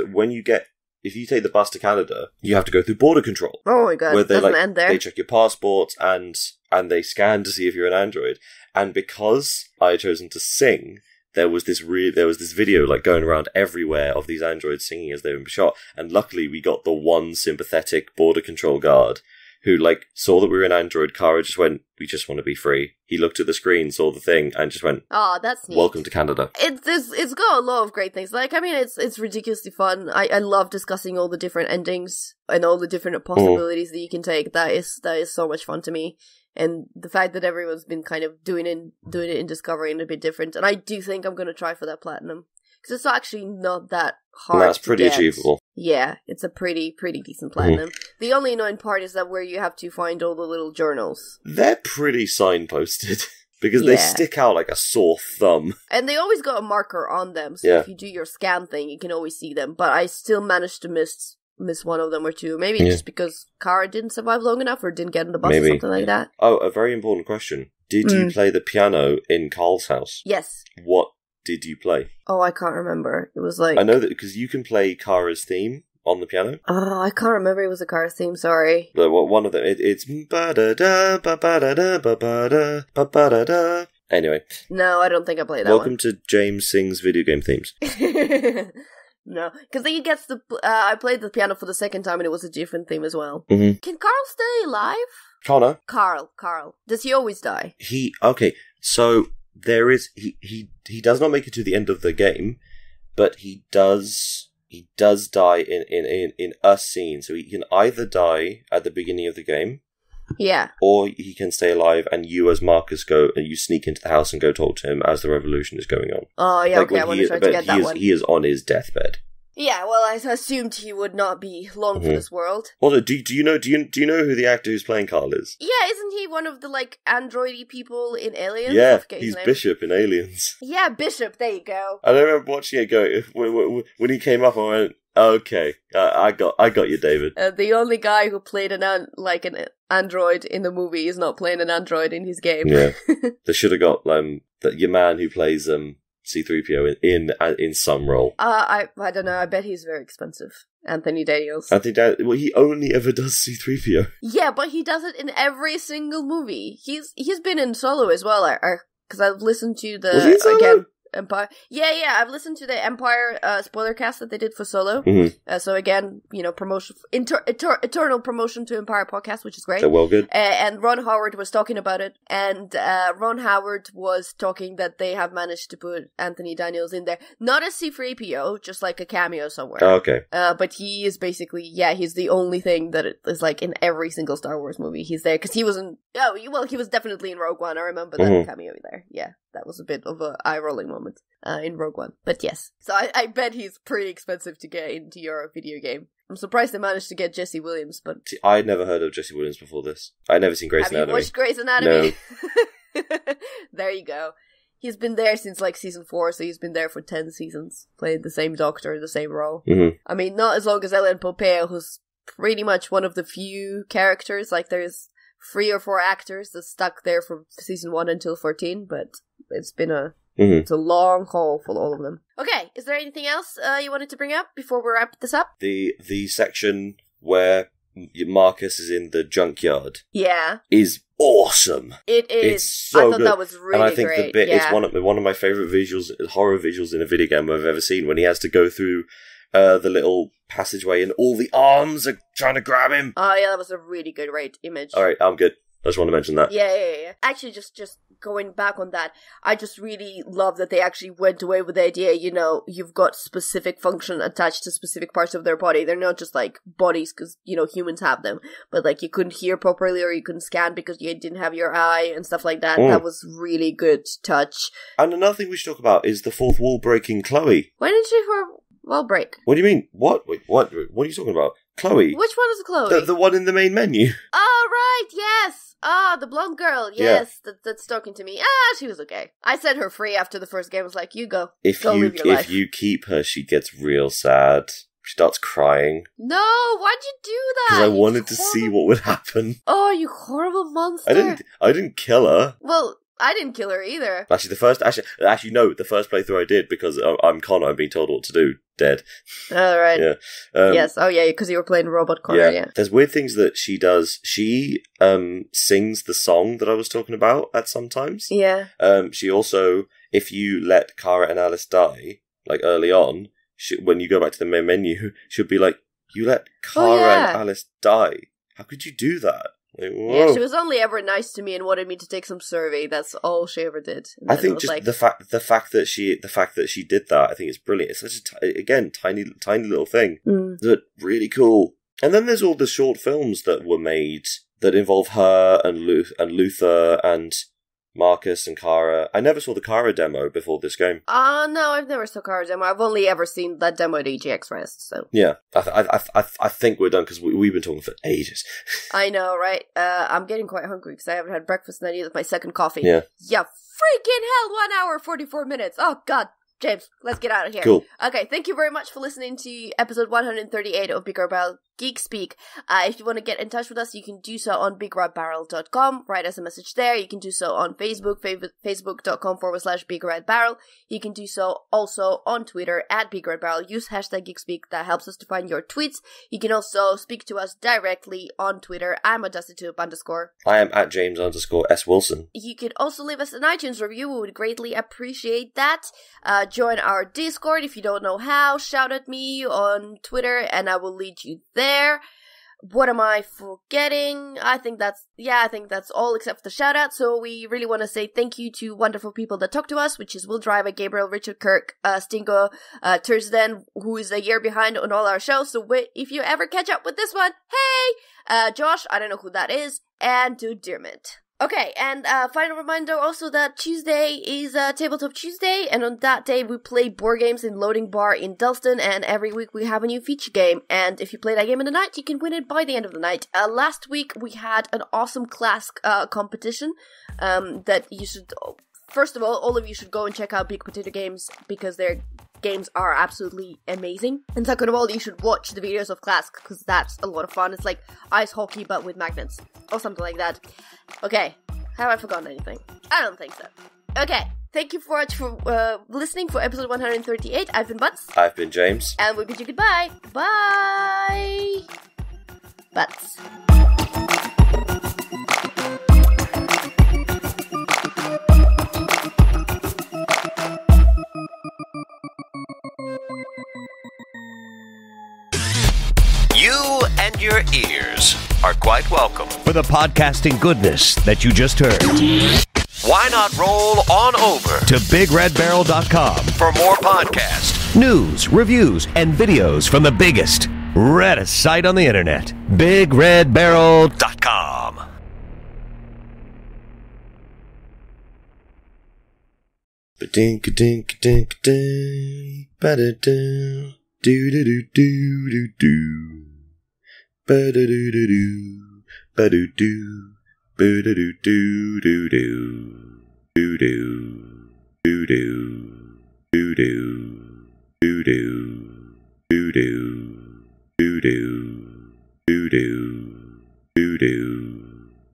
if you take the bus to Canada, you have to go through border control. Oh my god, doesn't end there. They check your passport and they scan to see if you're an android. And because I had chosen to sing, there was this video like going around everywhere of these androids singing as they were shot. And luckily, we got the one sympathetic border control guard who like saw that we were an android. Kara just went, "We just want to be free." He looked at the screen, saw the thing, and just went, "Oh, that's neat. Welcome to Canada." It's got a lot of great things. Like, I mean, it's ridiculously fun. I love discussing all the different endings and all the different possibilities that you can take. That is so much fun to me. And the fact that everyone's been kind of doing it in Discovery and a bit different. And I do think I'm going to try for that platinum. Because it's actually not that hard. That's pretty achievable. Yeah, it's a pretty decent platinum. The only annoying part is that where you have to find all the little journals. They're pretty signposted. Because they stick out like a sore thumb. And they always got a marker on them. So if you do your scan thing, you can always see them. But I still managed to miss one of them or two. Maybe just because Kara didn't survive long enough or didn't get on the bus or something like that. Oh, a very important question. Did you play the piano in Carl's house? Yes. What did you play? Oh, I can't remember. It was like... I know that because you can play Kara's theme, on the piano. Oh, I can't remember it was a Cars theme, sorry. But one of them, it's ba-da-da, ba-ba-da-da, ba-ba-da, ba-ba-da-da. Anyway. No, I don't think I played that Welcome to James Sings video game themes. No, because then he gets the... I played the piano for the second time and it was a different theme as well. Mm-hmm. Can Carl stay alive? Connor? Carl. Does he always die? Okay, so there is... He does not make it to the end of the game, but he does die in a scene. So he can either die at the beginning of the game, yeah, or he can stay alive and you as Marcus go and you sneak into the house and go talk to him as the revolution is going on. Oh, yeah, okay, I want to try to get that one. He is on his deathbed. Yeah, well, I assumed he would not be long for this world. Also, do you know who the actor who's playing Carl is? Yeah, isn't he one of the, like, androidy people in Aliens? Yeah, he's Bishop in Aliens. Yeah, Bishop, there you go. I remember watching it go, when he came up, I went, okay, I got you, David. The only guy who played an android in the movie is not playing an android in his game. Yeah, they should have got your man who plays C-3PO in some role. I don't know. I bet he's very expensive. Anthony Daniels. Well, he only ever does C-3PO. Yeah, but he does it in every single movie. He's been in Solo as well. Because I've listened to the Empire. Yeah, I've listened to the Empire spoiler cast that they did for Solo. Mm-hmm. So again, promotion, eternal promotion to Empire podcast, which is great. They're well good. And Ron Howard was talking about it, and Ron Howard was talking that they have managed to put Anthony Daniels in there, not as C-3PO, just like a cameo somewhere. Oh, okay. But he is basically, he's the only thing that is like in every single Star Wars movie. He's there because he was he was definitely in Rogue One. I remember that cameo there. Yeah, that was a bit of a eye-rolling moment. In Rogue One. But yes. So I bet he's pretty expensive to get into your video game. I'm surprised they managed to get Jesse Williams, but... I'd never heard of Jesse Williams before this. I'd never seen Grey's Anatomy. Have you watched Grey's Anatomy? No. There you go. He's been there since like season 4, so he's been there for 10 seasons. Played the same doctor in the same role. Mm-hmm. I mean, not as long as Ellen Pompeo, who's pretty much one of the few characters. Like, there's 3 or 4 actors that stuck there from season 1 until 14, but it's been it's a long haul for all of them. Okay, is there anything else you wanted to bring up before we wrap this up? The section where Marcus is in the junkyard. Yeah. Is awesome. It is. It's so I thought good. that was really great. And I think the bit is one of my favourite horror visuals in a video game I've ever seen, when he has to go through the little passageway and all the arms are trying to grab him. Oh yeah, that was a really good image. Alright, I'm good. I just want to mention that. Yeah. Actually, just going back on that, I just really love that they actually went away with the idea, you've got specific function attached to specific parts of their body. They're not just like bodies because, humans have them, but like you couldn't hear properly or you couldn't scan because you didn't have your eye and stuff like that. That was really good touch. And another thing we should talk about is the fourth wall breaking Chloe. Why didn't she break? What do you mean? What? Wait, what are you talking about? Chloe? Which one is Chloe? The one in the main menu. Oh, right, yes. The blonde girl, yes, that's talking to me. She was okay. I set her free after the first game. I was like, you go. Live your life. If you keep her, she gets real sad. She starts crying. No, why'd you do that? Because I wanted to see what would happen. Oh, you horrible monster. I didn't kill her. Well, I didn't kill her either. Actually, the first playthrough I did, because I'm Connor, I'm being told what to do. Dead. Oh, right. Yeah. Yes. Oh, yeah, because you were playing Robot Connor, yeah. There's weird things that she does. She sings the song that I was talking about at some times. Yeah. She also, if you let Kara and Alice die, like early on, when you go back to the main menu, she'll be like, you let Kara and Alice die. How could you do that? Like, yeah, she was only ever nice to me and wanted me to take some survey. That's all she ever did. I think just the fact that she did that, I think it's brilliant. It's such tiny little thing. That really cool. And then there's all the short films that were made that involve her and Luther and Marcus and Kara. I never saw the Kara demo before this game. No, I've never saw Kara demo. I've only ever seen that demo at EGX Rest, so... Yeah, I think we're done, because we've been talking for ages. I know, right? I'm getting quite hungry, because I haven't had breakfast and I need my second coffee. Yeah. Yeah, freaking hell, 1 hour, 44 minutes. Oh, God James, let's get out of here. Cool. Okay, thank you very much for listening to episode 138 of BigRedBarel Geek Speak. If you want to get in touch with us, you can do so on BigRedBarel.com. Write us a message there. You can do so on Facebook, Facebook.com/BigRedBarel. You can do so also on Twitter @BigRedBarel. Use hashtag GeekSpeak. That helps us to find your tweets. You can also speak to us directly on Twitter. I'm @DustyTube_. I am @James_S Wilson. You could also leave us an iTunes review. We would greatly appreciate that. Join our Discord if you don't know how. Shout at me on Twitter and I will lead you there. What am I forgetting? I think that's all except for the shout out. So we really want to say thank you to wonderful people that talk to us, which is Will Driver, Gabriel, Richard Kirk, Stingo, Thursden, who is a year behind on all our shows. So if you ever catch up with this one, hey! Josh, I don't know who that is, and Dude Dearmont. Okay, and final reminder also that Tuesday is Tabletop Tuesday, and on that day we play board games in Loading Bar in Dalston, and every week we have a new feature game, and if you play that game in the night, you can win it by the end of the night. Last week we had an awesome class competition that you should, first of all of you should go and check out Big Potato Games, because their games are absolutely amazing. And second of all, you should watch the videos of Clask, because that's a lot of fun. It's like ice hockey, but with magnets. Or something like that. Okay, have I forgotten anything? I don't think so. Okay, thank you for listening for episode 138. I've been Butts. I've been James. And we bid you goodbye. Bye! Butts. You and your ears are quite welcome for the podcasting goodness that you just heard. Why not roll on over to BigRedBarel.com for more podcasts, news, reviews, and videos from the biggest, reddest site on the internet, BigRedBarel.com. Ba-dink-a-dink-a-dink-a-dink, ba-da-dum, do-do-do-do-do-do, ba-da-do-do-do, ba-do-do, ba-da-do-do-do-do, do-do, do-do.